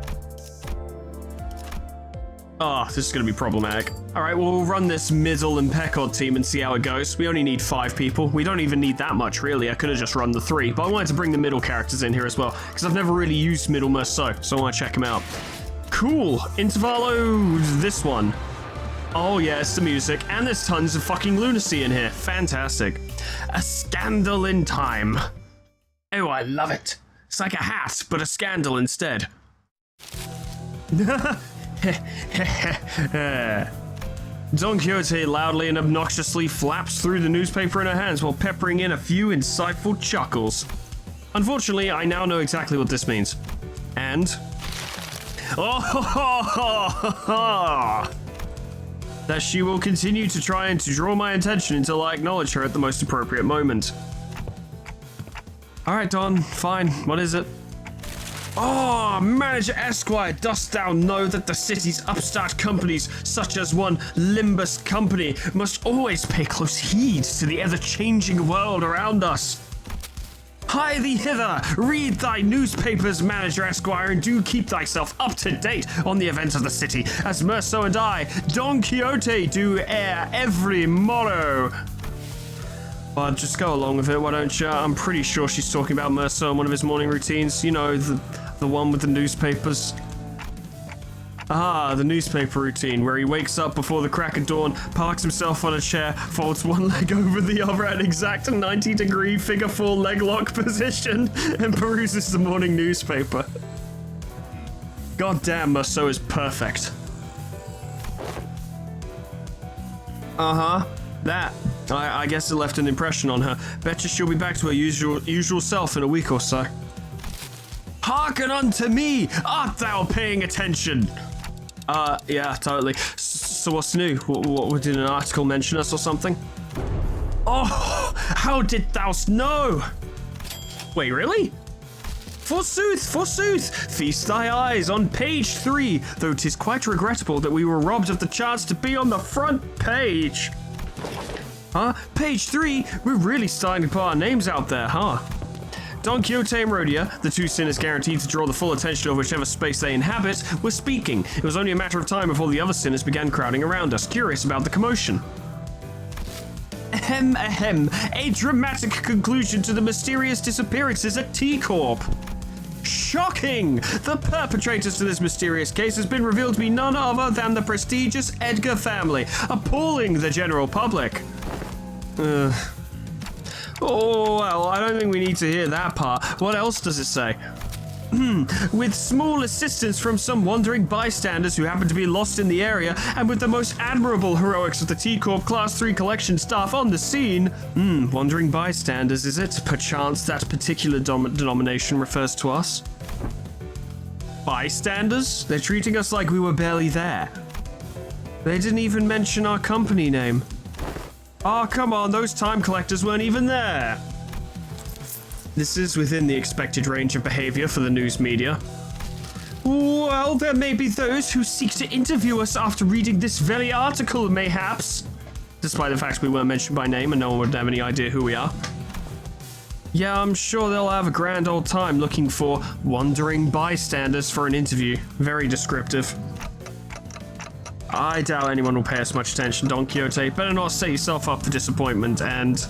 Oh, this is going to be problematic. All right, well, we'll run this middle and Peckod team and see how it goes. We only need 5 people. We don't even need that much, really. I could have just run the 3, but I wanted to bring the middle characters in here as well, because I've never really used middle Merceau, so I want to check him out. Cool. Intervallo, this one. Oh, yeah, it's the music, and there's tons of fucking lunacy in here. Fantastic. A scandal in time. Oh, I love it. It's like a hat, but a scandal instead. Don Quixote loudly and obnoxiously flaps through the newspaper in her hands while peppering in a few insightful chuckles. Unfortunately, I now know exactly what this means. And... that she will continue to try and to draw my attention until I acknowledge her at the most appropriate moment. Alright, Don, fine. What is it? Oh, Manager Esquire, dost thou know that the city's upstart companies, such as one Limbus company, must always pay close heed to the ever-changing world around us? Hie thee hither, read thy newspapers, Manager Esquire, and do keep thyself up to date on the events of the city, as Merceau and I, Don Quixote, do ere every morrow. Well, just go along with it, why don't you? I'm pretty sure she's talking about Merceau in one of his morning routines. You know, the one with the newspapers. Ah, the newspaper routine, where he wakes up before the crack of dawn, parks himself on a chair, folds one leg over the other at exact 90-degree figure 4 leg lock position, and peruses the morning newspaper. God damn, Merceau is perfect. Uh-huh. That. I guess it left an impression on her. Betcha she'll be back to her usual self in a week or so. Hearken unto me! Art thou paying attention? Yeah, totally. So what's new? What did an article mention us or something? Oh, how did thou know? Wait, really? Forsooth, feast thy eyes on page 3, though 'tis quite regrettable that we were robbed of the chance to be on the front page. Huh? Page 3? We're really starting to put our names out there, huh? Don Quixote and Rhodia, the two sinners guaranteed to draw the full attention of whichever space they inhabit, were speaking. It was only a matter of time before the other sinners began crowding around us, curious about the commotion. Ahem. A dramatic conclusion to the mysterious disappearances at T-Corp. Shocking! The perpetrators to this mysterious case has been revealed to be none other than the prestigious Edgar family, appalling the general public. Oh, well, I don't think we need to hear that part. What else does it say? With small assistance from some wandering bystanders who happen to be lost in the area, and with the most admirable heroics of the T-Corp Class 3 collection staff on the scene. Wandering bystanders, is it? Perchance that particular denomination refers to us? Bystanders? They're treating us like we were barely there. They didn't even mention our company name. Oh, come on, those time collectors weren't even there. This is within the expected range of behavior for the news media. Well, there may be those who seek to interview us after reading this very article, mayhaps. Despite the fact we weren't mentioned by name and no one would have any idea who we are. Yeah, I'm sure they'll have a grand old time looking for wandering bystanders for an interview. Very descriptive. I doubt anyone will pay us much attention, Don Quixote. Better not set yourself up for disappointment, and...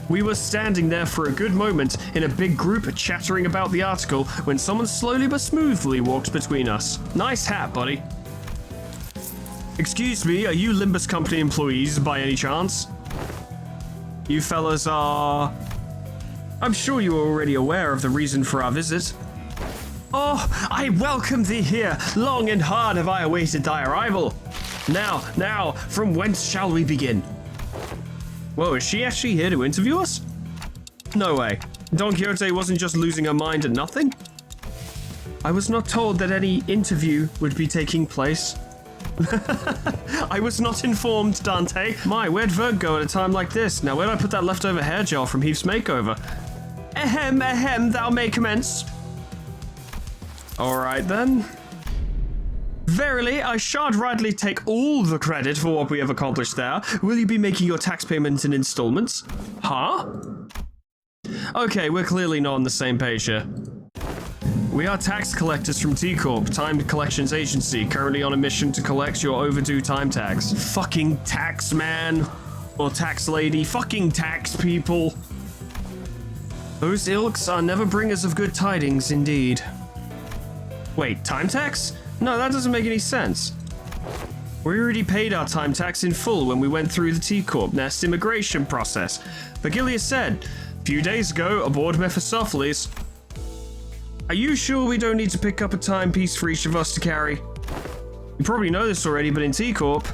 We were standing there for a good moment in a big group chattering about the article when someone slowly but smoothly walked between us. Nice hat, buddy. Excuse me, are you Limbus Company employees by any chance? You fellas are... I'm sure you are already aware of the reason for our visit. Oh, I welcome thee here. Long and hard have I awaited thy arrival. Now, from whence shall we begin? Whoa, is she actually here to interview us? No way. Don Quixote wasn't just losing her mind at nothing? I was not told that any interview would be taking place. I was not informed, Dante. My, where'd Verg go at a time like this? Now, where'd I put that leftover hair gel from Heath's makeover? Ahem, thou may commence. Alright then. Verily, I shan't rightly take all the credit for what we have accomplished there. Will you be making your tax payments in installments? Huh? Okay, we're clearly not on the same page here. We are tax collectors from T-Corp, Time Collections Agency, currently on a mission to collect your overdue time tax. Fucking tax man. Or tax lady. Fucking tax people. Those ilks are never bringers of good tidings, indeed. Wait, time tax? No, that doesn't make any sense. We already paid our time tax in full when we went through the T-Corp Nest immigration process. Virgilius said, a few days ago, aboard Mephistopheles. Are you sure we don't need to pick up a timepiece for each of us to carry? You probably know this already, but in T-Corp,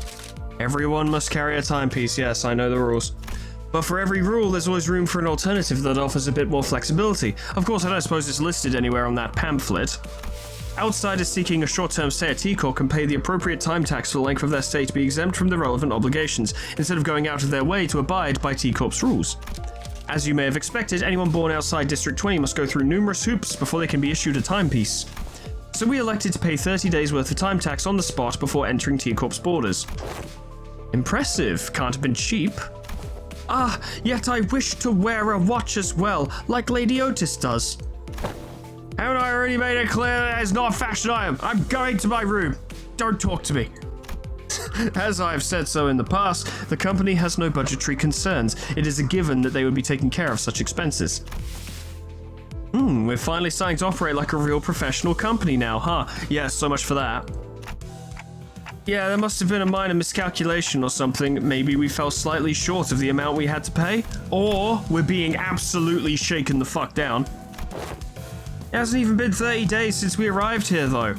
everyone must carry a timepiece. Yes, I know the rules. But for every rule, there's always room for an alternative that offers a bit more flexibility. Of course, I don't suppose it's listed anywhere on that pamphlet. Outsiders seeking a short-term stay at T-Corp can pay the appropriate time tax for the length of their stay to be exempt from the relevant obligations, instead of going out of their way to abide by T-Corp's rules. As you may have expected, anyone born outside District 20 must go through numerous hoops before they can be issued a timepiece. So we elected to pay 30 days worth of time tax on the spot before entering T-Corp's borders. Impressive, can't have been cheap. Ah, yet I wish to wear a watch as well, like Lady Otis does. Haven't I already made it clear that it's not a fashion item? I'm going to my room. Don't talk to me. As I have said so in the past, the company has no budgetary concerns. It is a given that they would be taking care of such expenses. We're finally starting to operate like a real professional company now, huh? Yeah, so much for that. Yeah, there must have been a minor miscalculation or something. Maybe we fell slightly short of the amount we had to pay. Or we're being absolutely shaken the fuck down. It hasn't even been 30 days since we arrived here, though.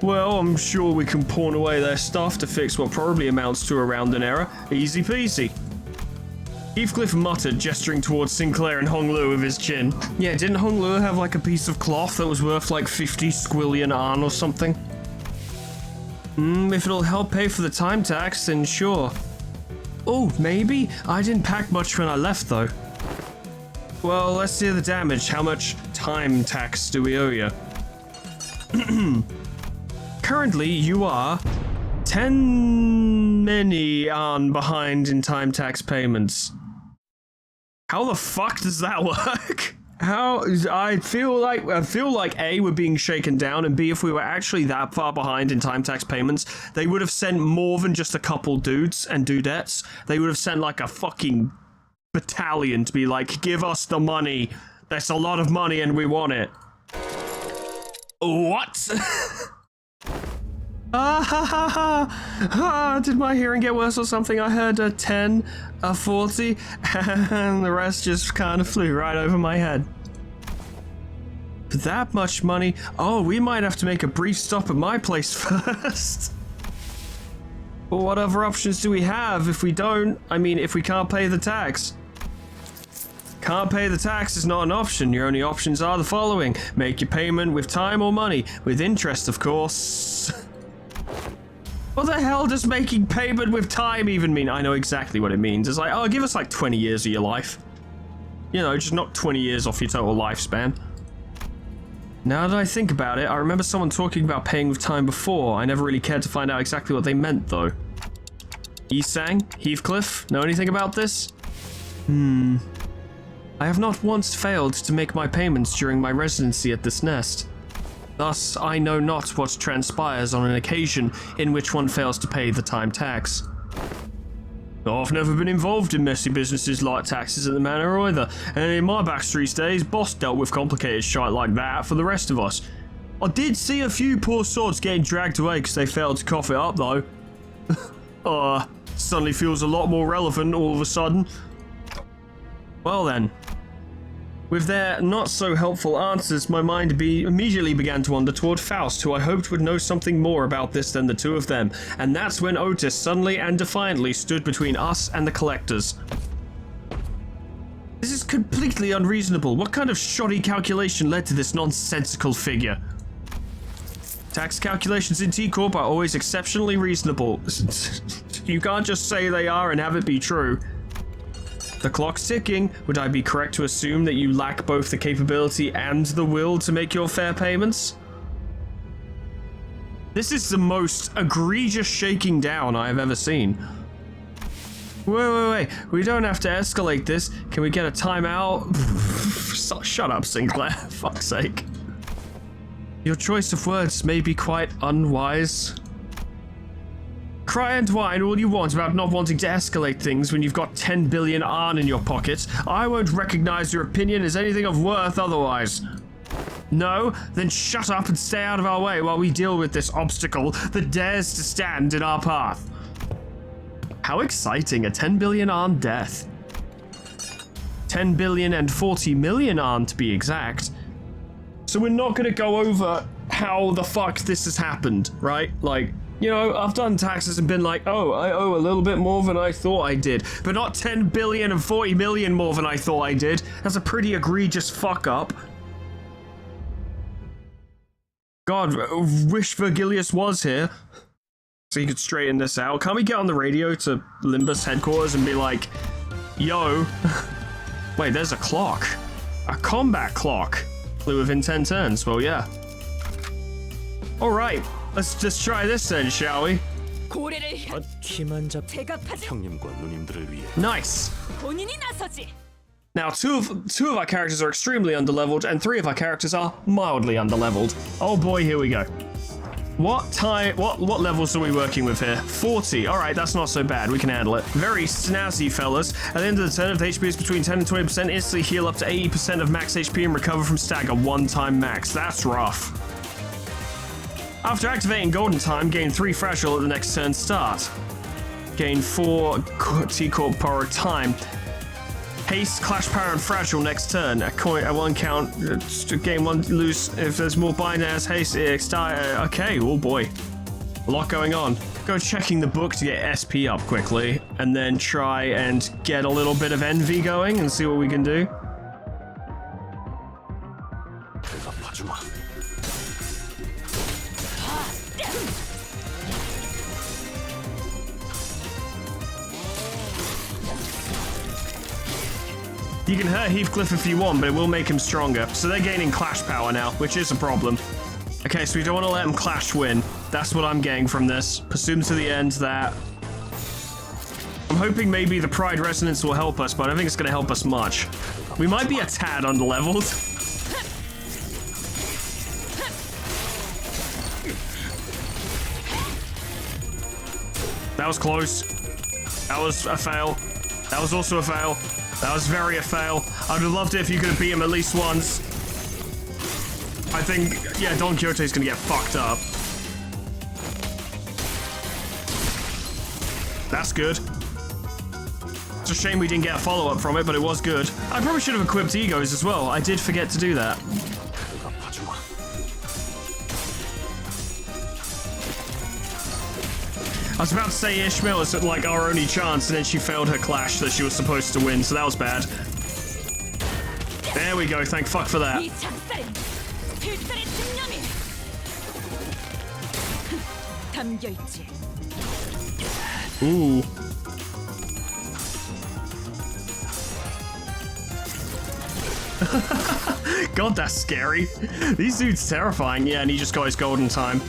Well, I'm sure we can pawn away their stuff to fix what probably amounts to a rounding error. Easy peasy. Heathcliff muttered, gesturing towards Sinclair and Hong Lu with his chin. Yeah, didn't Hong Lu have like a piece of cloth that was worth like 50 squillion an or something? If it'll help pay for the time tax, then sure. Oh, maybe? I didn't pack much when I left, though. Well, let's hear the damage. How much time tax do we owe you? Currently, you are 10 many on behind in time tax payments. How the fuck does that work? I feel like A, we're being shaken down, and B, if we were actually that far behind in time tax payments, they would have sent more than just a couple dudes and dudettes. They would have sent like a fucking battalion to be like, give us the money. That's a lot of money and we want it. What? Did my hearing get worse or something? I heard a 10, a 40, and the rest just kind of flew right over my head. For that much money? Oh, we might have to make a brief stop at my place first. Well, what other options do we have if we don't? I mean, if we can't pay the tax? Can't pay the tax is not an option. Your only options are the following. Make your payment with time or money. With interest, of course. What the hell does making payment with time even mean? I know exactly what it means. It's like, oh, give us like 20 years of your life. You know, just knock 20 years off your total lifespan. Now that I think about it, I remember someone talking about paying with time before. I never really cared to find out exactly what they meant, though. Yisang? Heathcliff? Know anything about this? I have not once failed to make my payments during my residency at this nest. Thus, I know not what transpires on an occasion in which one fails to pay the time tax. I've never been involved in messy businesses like taxes at the manor either, and in my backstreet days, boss dealt with complicated shit like that for the rest of us. I did see a few poor swords getting dragged away because they failed to cough it up though. Suddenly feels a lot more relevant all of a sudden. Well then. With their not-so-helpful answers, my mind immediately began to wander toward Faust, who I hoped would know something more about this than the two of them, and that's when Otis suddenly and defiantly stood between us and the collectors. This is completely unreasonable. What kind of shoddy calculation led to this nonsensical figure? Tax calculations in T-Corp are always exceptionally reasonable. You can't just say they are and have it be true. The clock's ticking. Would I be correct to assume that you lack both the capability and the will to make your fair payments? This is the most egregious shaking down I have ever seen. Wait. We don't have to escalate this. Can we get a timeout? Shut up, Sinclair. Fuck's sake. Your choice of words may be quite unwise. Cry and whine all you want about not wanting to escalate things when you've got 10 billion Arn in your pockets. I won't recognize your opinion as anything of worth otherwise. No? Then shut up and stay out of our way while we deal with this obstacle that dares to stand in our path. How exciting, a 10 billion Arn death. 10 billion and 40 million Arn to be exact. So we're not gonna go over how the fuck this has happened, right? Like, you know, I've done taxes and been like, oh, I owe a little bit more than I thought I did, but not 10 billion and 40 million more than I thought I did. That's a pretty egregious fuck up. God, wish Virgilius was here so he could straighten this out. Can't we get on the radio to Limbus headquarters and be like, yo, Wait, there's a clock. A combat clock. Flew within 10 turns. Well, yeah. Alright, let's just try this then, shall we? 고래를 향 키만 잡 제가 파지 형님과 누님들을 위해 Nice. 본인이 나서지. Now, two of our characters are extremely underleveled, and 3 of our characters are mildly underleveled. Oh boy, here we go. What levels are we working with here? 40. All right, that's not so bad. We can handle it. Very snazzy, fellas. At the end of the turn, if the HP is between 10 and 20%, instantly heal up to 80% of max HP and recover from stagger 1-time max. That's rough. After activating Golden Time, gain 3 fragile at the next turn start. Gain 4 T-Corp per time. Haste, Clash Power, and Fragile next turn. A coin at 1 count. Gain 1, lose if there's more bind as haste. Okay, oh boy. A lot going on. Go checking the book to get SP up quickly, and then try and get a little bit of envy going and see what we can do. 대답하지 마. You can hurt Heathcliff if you want, but it will make him stronger. So they're gaining Clash Power now, which is a problem. Okay, so we don't want to let him Clash win. That's what I'm getting from this. Presume to the end that... I'm hoping maybe the Pride Resonance will help us, but I don't think it's going to help us much. We might be a tad underleveled. That was close. That was a fail. That was also a fail. That was very a fail. I'd have loved it if you could have beat him at least once. I think, yeah, Don Quixote's gonna get fucked up. That's good. It's a shame we didn't get a follow-up from it, but it was good. I probably should have equipped egos as well. I did forget to do that. 대답하지 마. I was about to say Ishmael is like our only chance, and then she failed her clash that she was supposed to win, so that was bad. There we go, thank fuck for that. 이 작살은 필살의 집념이 담겨 있지. Ooh. God, that's scary. These dudes terrifying. Yeah, and he just got his golden time.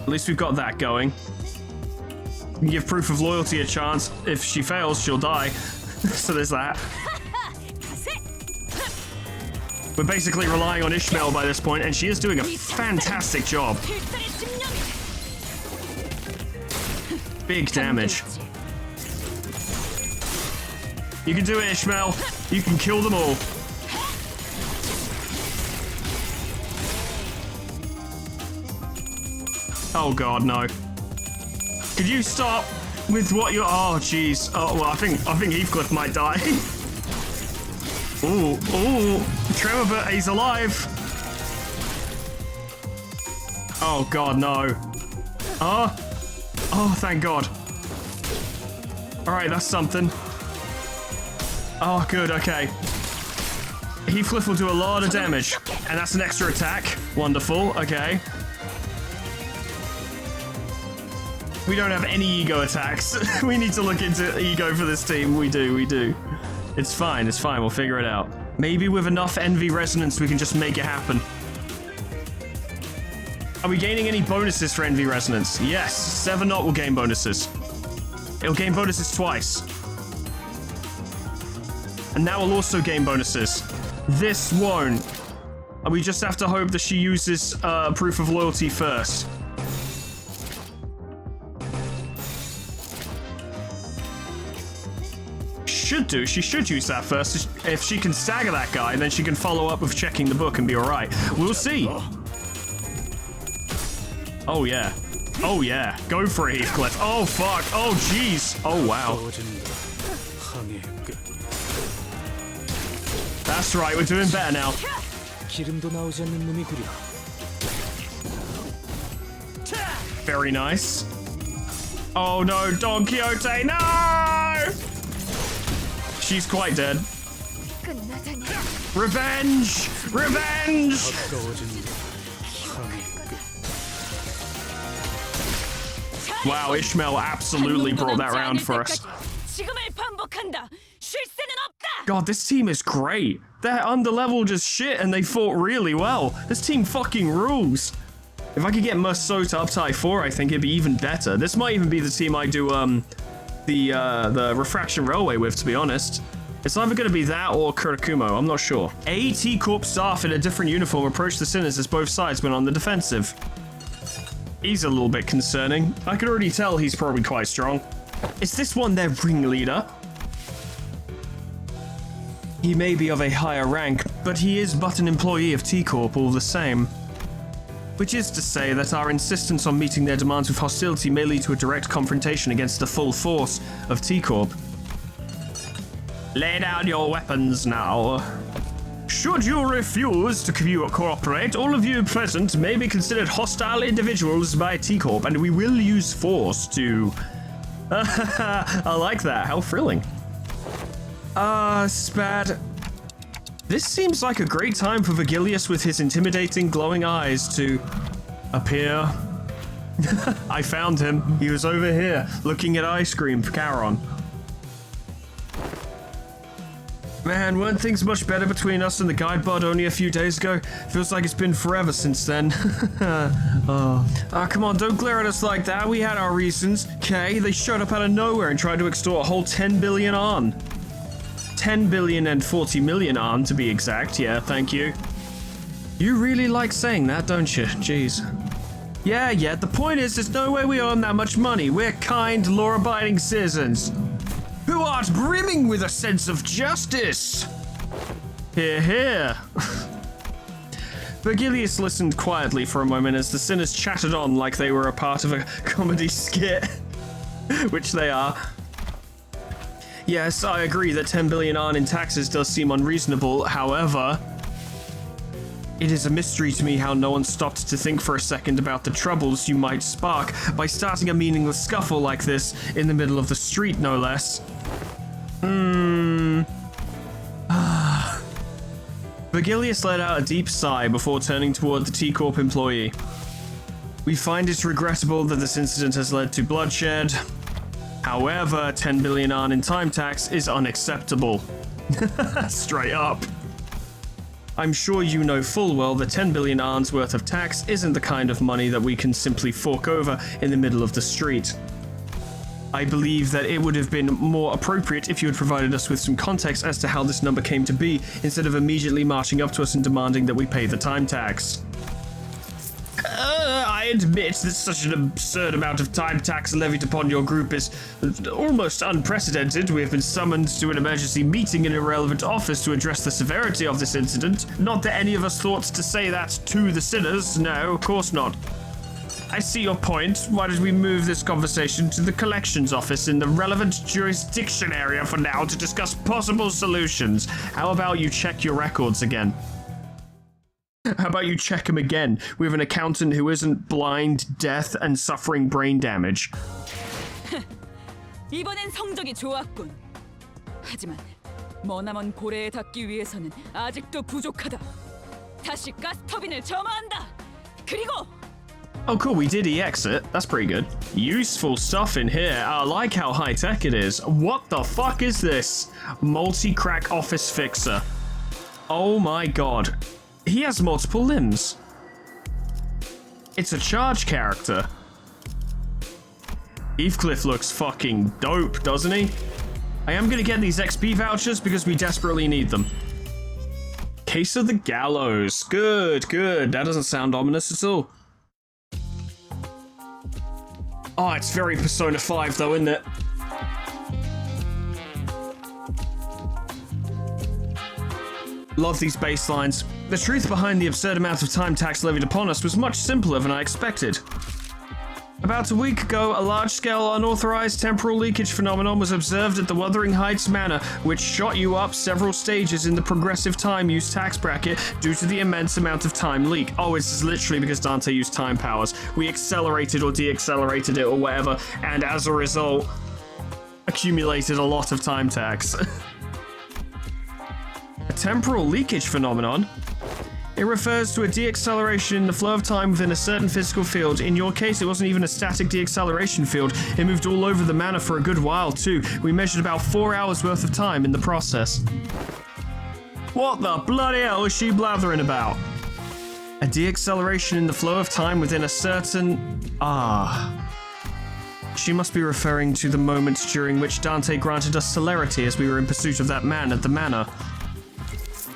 At least we've got that going. We can give Proof of Loyalty a chance. If she fails, she'll die. So there's that. We're basically relying on Ishmael by this point, and she is doing a fantastic job. 필살의 집념이 Big damage. You can do it, Ishmael. You can kill them all. Oh god, no. Could you stop with what you're... Oh, jeez. Oh, well, I think Heathcliff might die. Ooh. Trevor, but he's alive. Oh god, no. Oh, thank god. Alright, that's something. Oh, good, okay. Heathcliff will do a lot of damage. And that's an extra attack. Wonderful, okay. We don't have any ego attacks. We need to look into ego for this team. We do. It's fine, we'll figure it out. Maybe with enough envy resonance, we can just make it happen. Are we gaining any bonuses for envy resonance? Yes, 7-0 will gain bonuses. It'll gain bonuses twice. And that will also gain bonuses. This won't. And we just have to hope that she uses Proof of Loyalty first. She should use that first. If she can stagger that guy, then she can follow up with checking the book and be alright. We'll see. Oh yeah. Go for it, Heathcliff. Oh fuck. Oh jeez. Oh wow. That's right, we're doing better now. 기름도 나오지 않는 놈이구려. Very nice. Oh no, Don Quixote, no! She's quite dead. Revenge! Revenge! Wow, Ishmael absolutely brought that round for us. 반복한다. 쉴 새는 없다. God, this team is great. They're underleveled as shit and they fought really well. This team fucking rules. If I could get Musota up to I4, I think it'd be even better. This might even be the team I do the Refraction Railway with, to be honest. It's either going to be that or Kurakumo, I'm not sure. A T-Corp staff in a different uniform approached the Sinners as both sides went on the defensive. He's a little bit concerning. I can already tell he's probably quite strong. Is this one their ringleader? He may be of a higher rank, but he is but an employee of T-Corp all the same. Which is to say that our insistence on meeting their demands with hostility may lead to a direct confrontation against the full force of T-Corp. Lay down your weapons now. Should you refuse to cooperate, all of you present may be considered hostile individuals by T-Corp, and we will use force to... I like that. How thrilling. Spad. This seems like a great time for Vigilius with his intimidating glowing eyes to appear. I found him. He was over here, looking at ice cream for Charon. Man, weren't things much better between us and the guide bud only a few days ago? Feels like it's been forever since then. Come on, don't glare at us like that. We had our reasons. Okay, they showed up out of nowhere and tried to extort a whole 10 billion on. 10 billion and 40 million on, to be exact. Yeah, thank you. You really like saying that, don't you? Jeez. Yeah, the point is, there's no way we owe them that much money. We're kind, law-abiding citizens who aren't brimming with a sense of justice. Hear, hear. Vigilius listened quietly for a moment as the Sinners chattered on like they were a part of a comedy skit, which they are. Yes, I agree that 10 billion on in taxes does seem unreasonable. However, it is a mystery to me how no one stopped to think for a second about the troubles you might spark by starting a meaningless scuffle like this in the middle of the street, no less. Vigilius let out a deep sigh before turning toward the T-Corp employee. We find it regrettable that this incident has led to bloodshed. However, 10 billion on in time tax is unacceptable. Straight up. I'm sure you know full well that 10 billion arns worth of tax isn't the kind of money that we can simply fork over in the middle of the street. I believe that it would have been more appropriate if you had provided us with some context as to how this number came to be, instead of immediately marching up to us and demanding that we pay the time tax. I admit that such an absurd amount of time tax levied upon your group is almost unprecedented. We have been summoned to an emergency meeting in a relevant office to address the severity of this incident. Not that any of us thought to say that to the Sinners. No, of course not. I see your point. Why don't we move this conversation to the collections office in the relevant jurisdiction area for now to discuss possible solutions? How about you check your records again? How about you check them again with an accountant who isn't blind, deaf, and suffering brain damage? 이번엔 성적이 좋았군. 하지만 머나먼 고래에 닿기 위해서는 아직도 부족하다. 다시 가스터빈을 점화한다. 그리고 Oh cool, we did EX it. That's pretty good. Useful stuff in here. I like how high-tech it is. What the fuck is this? Multi-crack office fixer. Oh my god. He has multiple limbs. It's a charge character. Heathcliff looks fucking dope, doesn't he? I am gonna get these XP vouchers because we desperately need them. Case of the Gallows. Good, good. That doesn't sound ominous at all. Oh, it's very Persona 5 though, isn't it? Love these bass lines. The truth behind the absurd amount of time tax levied upon us was much simpler than I expected. About a week ago, a large-scale unauthorized temporal leakage phenomenon was observed at the Wuthering Heights Manor, which shot you up several stages in the progressive time use tax bracket due to the immense amount of time leak. Oh, it's literally because Dante used time powers. We accelerated or de-accelerated it or whatever, and as a result, accumulated a lot of time tax. A temporal leakage phenomenon? It refers to a deacceleration in the flow of time within a certain physical field. In your case, it wasn't even a static deacceleration field. It moved all over the manor for a good while, too. We measured about 4 hours worth of time in the process. What the bloody hell is she blathering about? A deacceleration in the flow of time within a certain... She must be referring to the moment during which Dante granted us celerity as we were in pursuit of that man at the manor.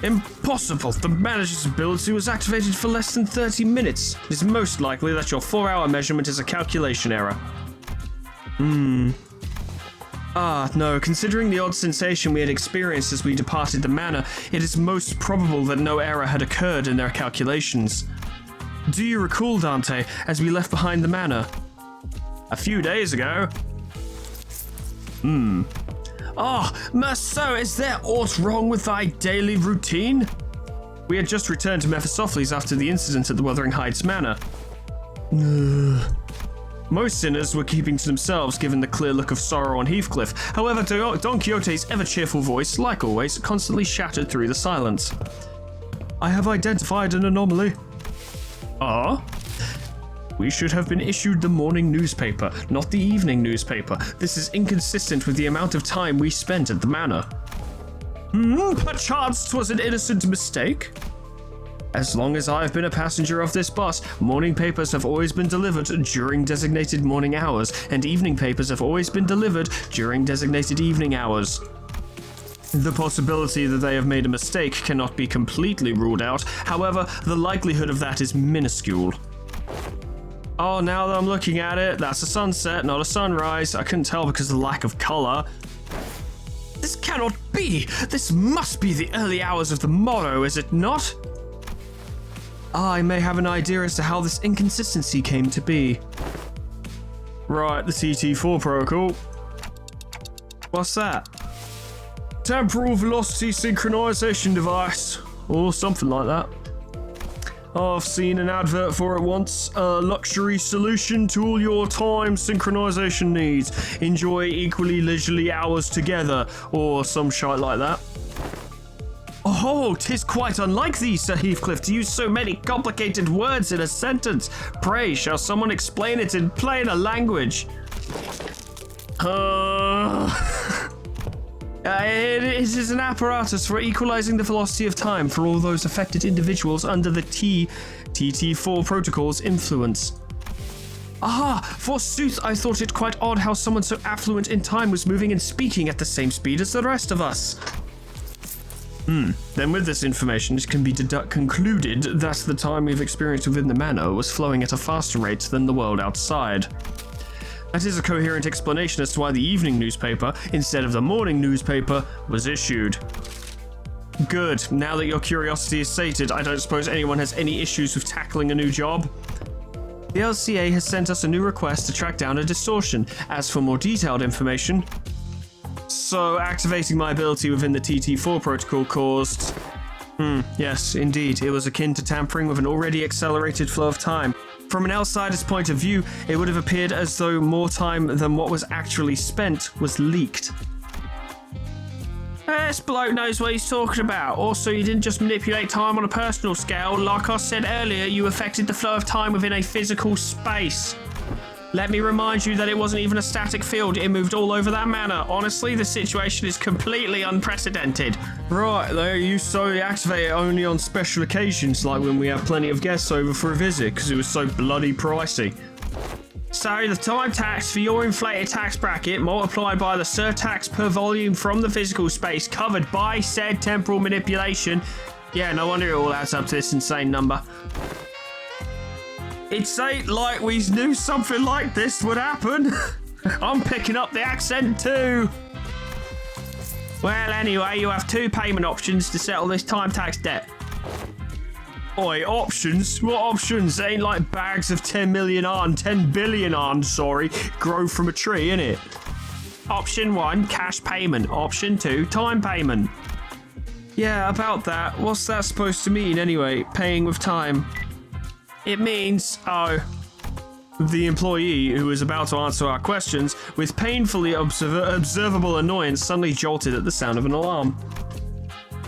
Impossible! The manager's ability was activated for less than 30 minutes. It is most likely that your 4-hour measurement is a calculation error. No, considering the odd sensation we had experienced as we departed the manor, it is most probable that no error had occurred in their calculations. Do you recall, Dante, as we left behind the manor? A few days ago. Merceau, is there aught wrong with thy daily routine? We had just returned to Mephistopheles after the incident at the Wuthering Heights Manor. Most sinners were keeping to themselves given the clear look of sorrow on Heathcliff. However, Don Quixote's ever-cheerful voice, like always, constantly shattered through the silence. I have identified an anomaly. We should have been issued the morning newspaper, not the evening newspaper. This is inconsistent with the amount of time we spent at the manor. Perchance 'twas an innocent mistake? As long as I have been a passenger of this bus, morning papers have always been delivered during designated morning hours, and evening papers have always been delivered during designated evening hours. The possibility that they have made a mistake cannot be completely ruled out. However, the likelihood of that is minuscule. Oh, now that I'm looking at it, that's a sunset, not a sunrise. I couldn't tell because of the lack of color. This cannot be! This must be the early hours of the morrow, is it not? I may have an idea as to how this inconsistency came to be. Right, the TT4 protocol. What's that? Temporal velocity synchronization device, or something like that. I've seen an advert for it once. A luxury solution to all your time synchronization needs. Enjoy equally leisurely hours together, or some shite like that. Oh, 'tis quite unlike thee, Sir Heathcliff, to use so many complicated words in a sentence. Pray, shall someone explain it in plainer language? It is an apparatus for equalizing the velocity of time for all those affected individuals under the TT4 protocol's influence. Forsooth, I thought it quite odd how someone so affluent in time was moving and speaking at the same speed as the rest of us. Then with this information, it can be concluded that the time we've experienced within the manor was flowing at a faster rate than the world outside. That is a coherent explanation as to why the evening newspaper, instead of the morning newspaper, was issued. Good. Now that your curiosity is sated, I don't suppose anyone has any issues with tackling a new job? The LCA has sent us a new request to track down a distortion. As for more detailed information... So, activating my ability within the TT4 protocol caused... yes, indeed. It was akin to tampering with an already accelerated flow of time. From an outsider's point of view, it would have appeared as though more time than what was actually spent was leaked. This bloke knows what he's talking about. Also, you didn't just manipulate time on a personal scale. Like I said earlier, you affected the flow of time within a physical space. Let me remind you that it wasn't even a static field. It moved all over that manor. Honestly, the situation is completely unprecedented. Right, they used to activate it only on special occasions, like when we had plenty of guests over for a visit, because it was so bloody pricey. So, the time tax for your inflated tax bracket multiplied by the surtax per volume from the physical space covered by said temporal manipulation. Yeah, no wonder it all adds up to this insane number. It ain't like we knew something like this would happen. I'm picking up the accent too. Well, anyway, you have 2 payment options to settle this time tax debt. Oi, options? What options? Ain't like bags of 10 billion, sorry, grow from a tree, innit? Option 1, cash payment. Option 2, time payment. Yeah, about that. What's that supposed to mean anyway, paying with time? It means, the employee who was about to answer our questions with painfully observable annoyance suddenly jolted at the sound of an alarm.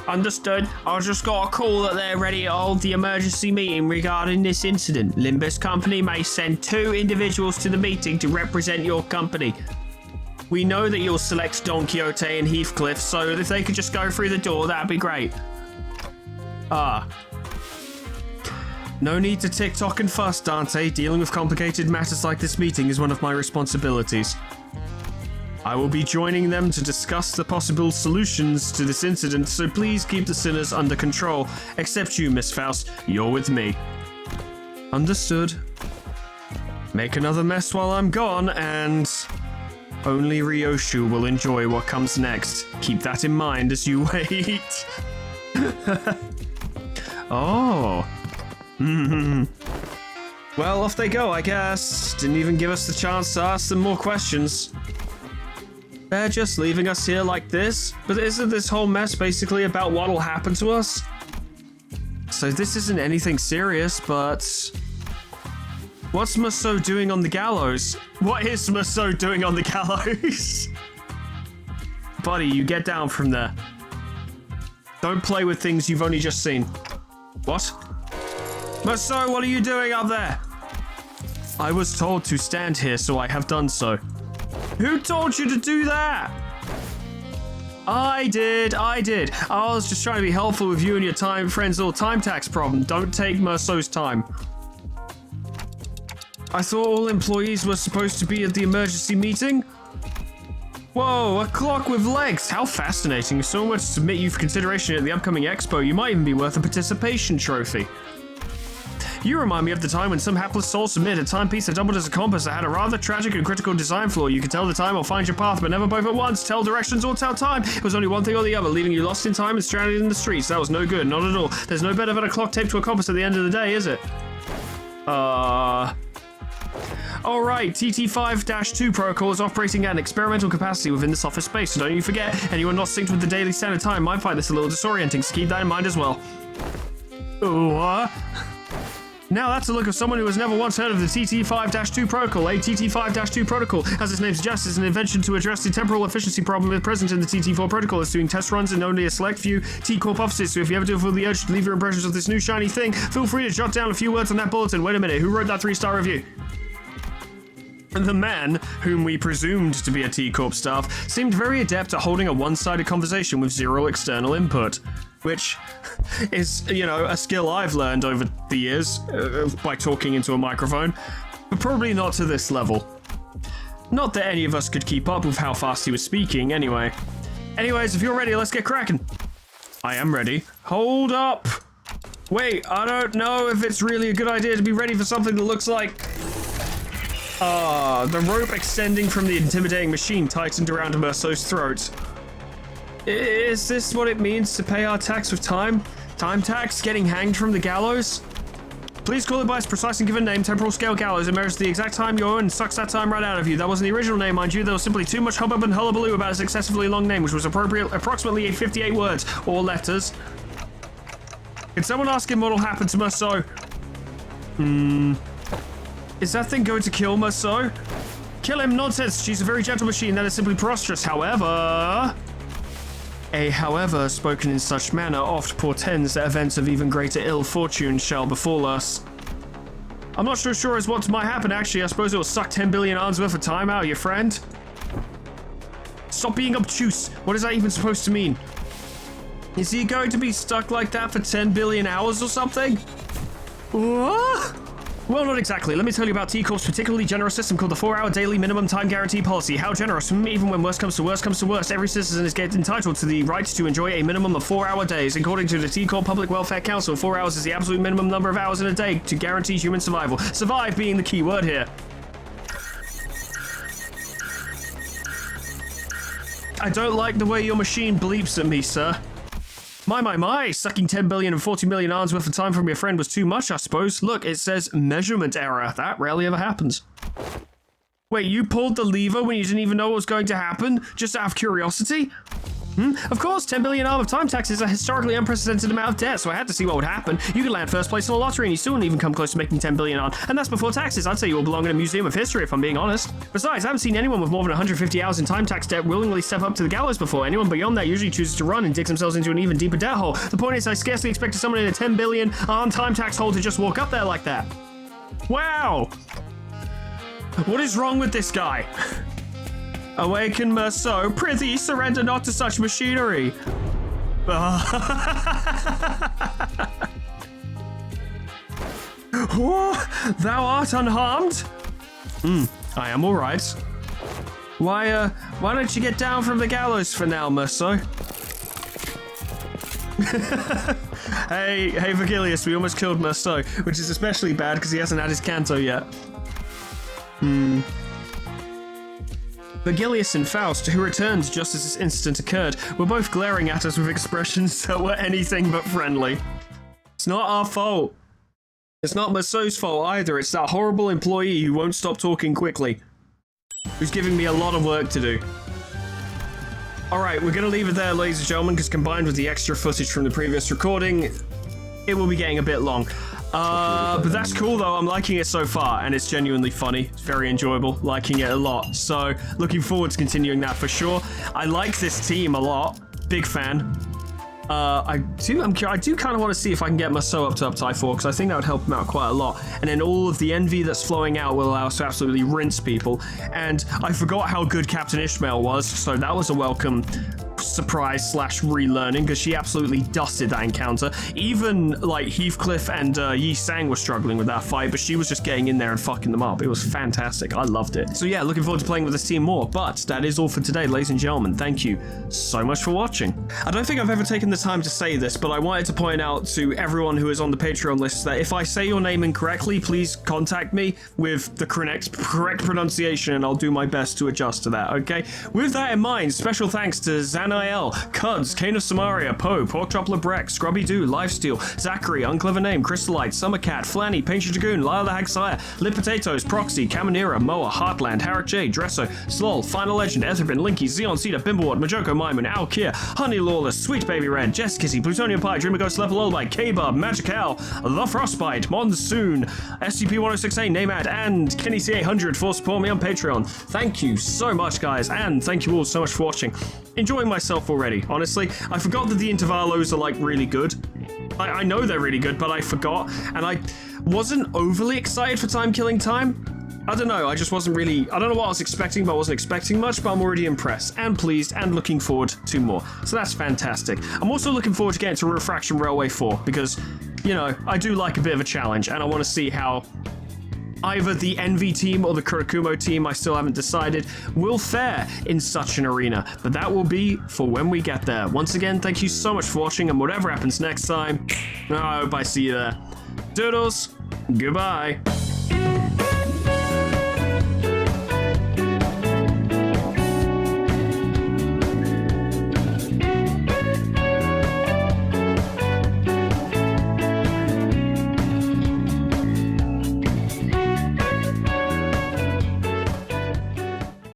Understood. I just got a call that they're ready to hold the emergency meeting regarding this incident. Limbus Company may send 2 individuals to the meeting to represent your company. We know that you'll select Don Quixote and Heathcliff, so if they could just go through the door, that'd be great. No need to tick-tock and fuss, Dante. Dealing with complicated matters like this meeting is one of my responsibilities. I will be joining them to discuss the possible solutions to this incident, so please keep the sinners under control. Except you, Miss Faust. You're with me. Understood. Make another mess while I'm gone, and only Ryoshu will enjoy what comes next. Keep that in mind as you wait. Oh. Well, off they go, I guess. Didn't even give us the chance to ask them more questions. They're just leaving us here like this? But isn't this whole mess basically about what'll happen to us? So this isn't anything serious, but... What's Musso doing on the gallows? What is Musso doing on the gallows? Buddy, you get down from there. Don't play with things you've only just seen. What? Musso, what are you doing up there? I was told to stand here, so I have done so. Who told you to do that? I did. I was just trying to be helpful with you and your friend's little time tax problem. Don't take Musso's time. I thought all employees were supposed to be at the emergency meeting. Whoa, a clock with legs. How fascinating. So much to submit you for consideration at the upcoming expo. You might even be worth a participation trophy. You remind me of the time when some hapless soul submitted a timepiece that doubled as a compass that had a rather tragic and critical design flaw. You could tell the time or find your path, but never both at once. Tell directions or tell time. It was only one thing or the other, leaving you lost in time and stranded in the streets. That was no good, not at all. There's no better than a clock taped to a compass at the end of the day, is it? Alright, TT5-2 protocol is operating at an experimental capacity within this office space, so don't you forget, anyone not synced with the daily standard time might find this a little disorienting, so keep that in mind as well. Now that's the look of someone who has never once heard of the TT5-2 protocol. A TT5-2 protocol, as its name suggests, is an invention to address the temporal efficiency problem present in the TT4 protocol. It's doing test runs in only a select few T-Corp offices, so if you ever do feel the urge to leave your impressions of this new shiny thing, feel free to jot down a few words on that bulletin. Wait a minute, who wrote that 3-star review? The man, whom we presumed to be a T-Corp staff, seemed very adept at holding a one-sided conversation with zero external input. Which is, you know, a skill I've learned over the years by talking into a microphone, but probably not to this level. Not that any of us could keep up with how fast he was speaking, anyway. Anyways, if you're ready, let's get cracking. I am ready. Hold up. Wait, I don't know if it's really a good idea to be ready for something that looks like... the rope extending from the intimidating machine tightened around Merso's throat. Is this what it means to pay our tax with time? Time tax? Getting hanged from the gallows? Please call it by its precise and given name, temporal scale gallows. It measures the exact time you owe and sucks that time right out of you. That wasn't the original name, mind you. There was simply too much hubbub and hullabaloo about its excessively long name, which was approximately 58 words, or letters. Can someone ask him what'll happen to Merso? Is that thing going to kill Merso? Kill him? Nonsense. She's a very gentle machine. That is simply preposterous. However... A however spoken in such manner oft portends that events of even greater ill fortune shall befall us. I'm not so sure as what might happen, actually. I suppose it will suck 10 billion hours worth of time out of your friend. Stop being obtuse. What is that even supposed to mean? Is he going to be stuck like that for 10 billion hours or something? What? Well, not exactly. Let me tell you about T-Corp's particularly generous system called the 4-hour daily minimum time guarantee policy. How generous? Even when worst comes to worst, every citizen is entitled to the right to enjoy a minimum of 4-hour days. According to the T-Corp Public Welfare Council, 4 hours is the absolute minimum number of hours in a day to guarantee human survival. Survive being the key word here. I don't like the way your machine bleeps at me, sir. My, sucking 10 billion and 40 million hours worth of time from your friend was too much, I suppose. Look, it says measurement error. That rarely ever happens. Wait, you pulled the lever when you didn't even know what was going to happen? Just out of curiosity? Of course, 10 billion of time tax is a historically unprecedented amount of debt, so I had to see what would happen. You could land first place in a lottery and you still wouldn't even come close to making 10 billion on, and that's before taxes. I'd say you all belong in a museum of history, if I'm being honest. Besides, I haven't seen anyone with more than 150 hours in time tax debt willingly step up to the gallows before. Anyone beyond that usually chooses to run and dig themselves into an even deeper debt hole. The point is, I scarcely expected someone in a 10 billion time tax hole to just walk up there like that. Wow! What is wrong with this guy? Awaken, Merceau. Prithee, surrender not to such machinery. Oh, thou art unharmed? I am all right. Why don't you get down from the gallows for now, Merceau? Hey, Vergilius, we almost killed Merceau, which is especially bad because he hasn't had his canto yet. Vergilius and Faust, who returned just as this incident occurred, were both glaring at us with expressions that were anything but friendly. It's not our fault. It's not Merceau's fault either. It's that horrible employee who won't stop talking quickly, who's giving me a lot of work to do. Alright, we're going to leave it there, ladies and gentlemen, because combined with the extra footage from the previous recording, it will be getting a bit long. But that's cool though, I'm liking it so far, and it's genuinely funny. It's very enjoyable, liking it a lot. So, looking forward to continuing that for sure. I like this team a lot, big fan. I do kind of want to see if I can get Merceau up to Uptie 4, because I think that would help him out quite a lot. And then all of the envy that's flowing out will allow us to absolutely rinse people. And I forgot how good Captain Ishmael was, so that was a welcome surprise slash relearning, because she absolutely dusted that encounter. Even like Heathcliff and Yi Sang were struggling with that fight, but she was just getting in there and fucking them up. It was fantastic. I loved it. So yeah, looking forward to playing with this team more. But that is all for today, ladies and gentlemen. Thank you so much for watching. I don't think I've ever taken the time to say this, but I wanted to point out to everyone who is on the Patreon list that if I say your name incorrectly, please contact me with the correct pronunciation, and I'll do my best to adjust to that, okay? With that in mind, special thanks to Zanael, Cuds, Kane of Samaria, Poe, Pork Chop Breck, Scrubby Doo, Lifesteal, Zachary, Unclever Name, Crystalite, Summercat, Flanny, Painted Dragoon, Lyle the Hag Sire, Lit Potatoes, Proxy, Caminera, Moa, Heartland, Harriet J, Dresso, Slol, Final Legend, Etherbin, Linky, Xeon Cedar, Bimbleward, Majoko Mime, Al Kier, Honey Lawless, Sweet Baby Red, Jess Kissy, Plutonium Pie, Dreamer Ghost, Level Lullaby, K-Bub, Magic Owl, The Frostbite, Monsoon, SCP-106A, Namad, and Kenny C800 for supporting me on Patreon. Thank you so much, guys, and thank you all so much for watching. Enjoying myself already, honestly. I forgot that the intervalos are, like, really good. I know they're really good, but I forgot, and I wasn't overly excited for Time Killing Time. I don't know, I just wasn't really, I don't know what I was expecting, but I wasn't expecting much, but I'm already impressed and pleased and looking forward to more. So that's fantastic. I'm also looking forward to getting to Refraction Railway 4 because, you know, I do like a bit of a challenge and I want to see how either the Envy team or the Kurakumo team, I still haven't decided, will fare in such an arena. But that will be for when we get there. Once again, thank you so much for watching, and whatever happens next time, I hope I see you there. Doodles, goodbye.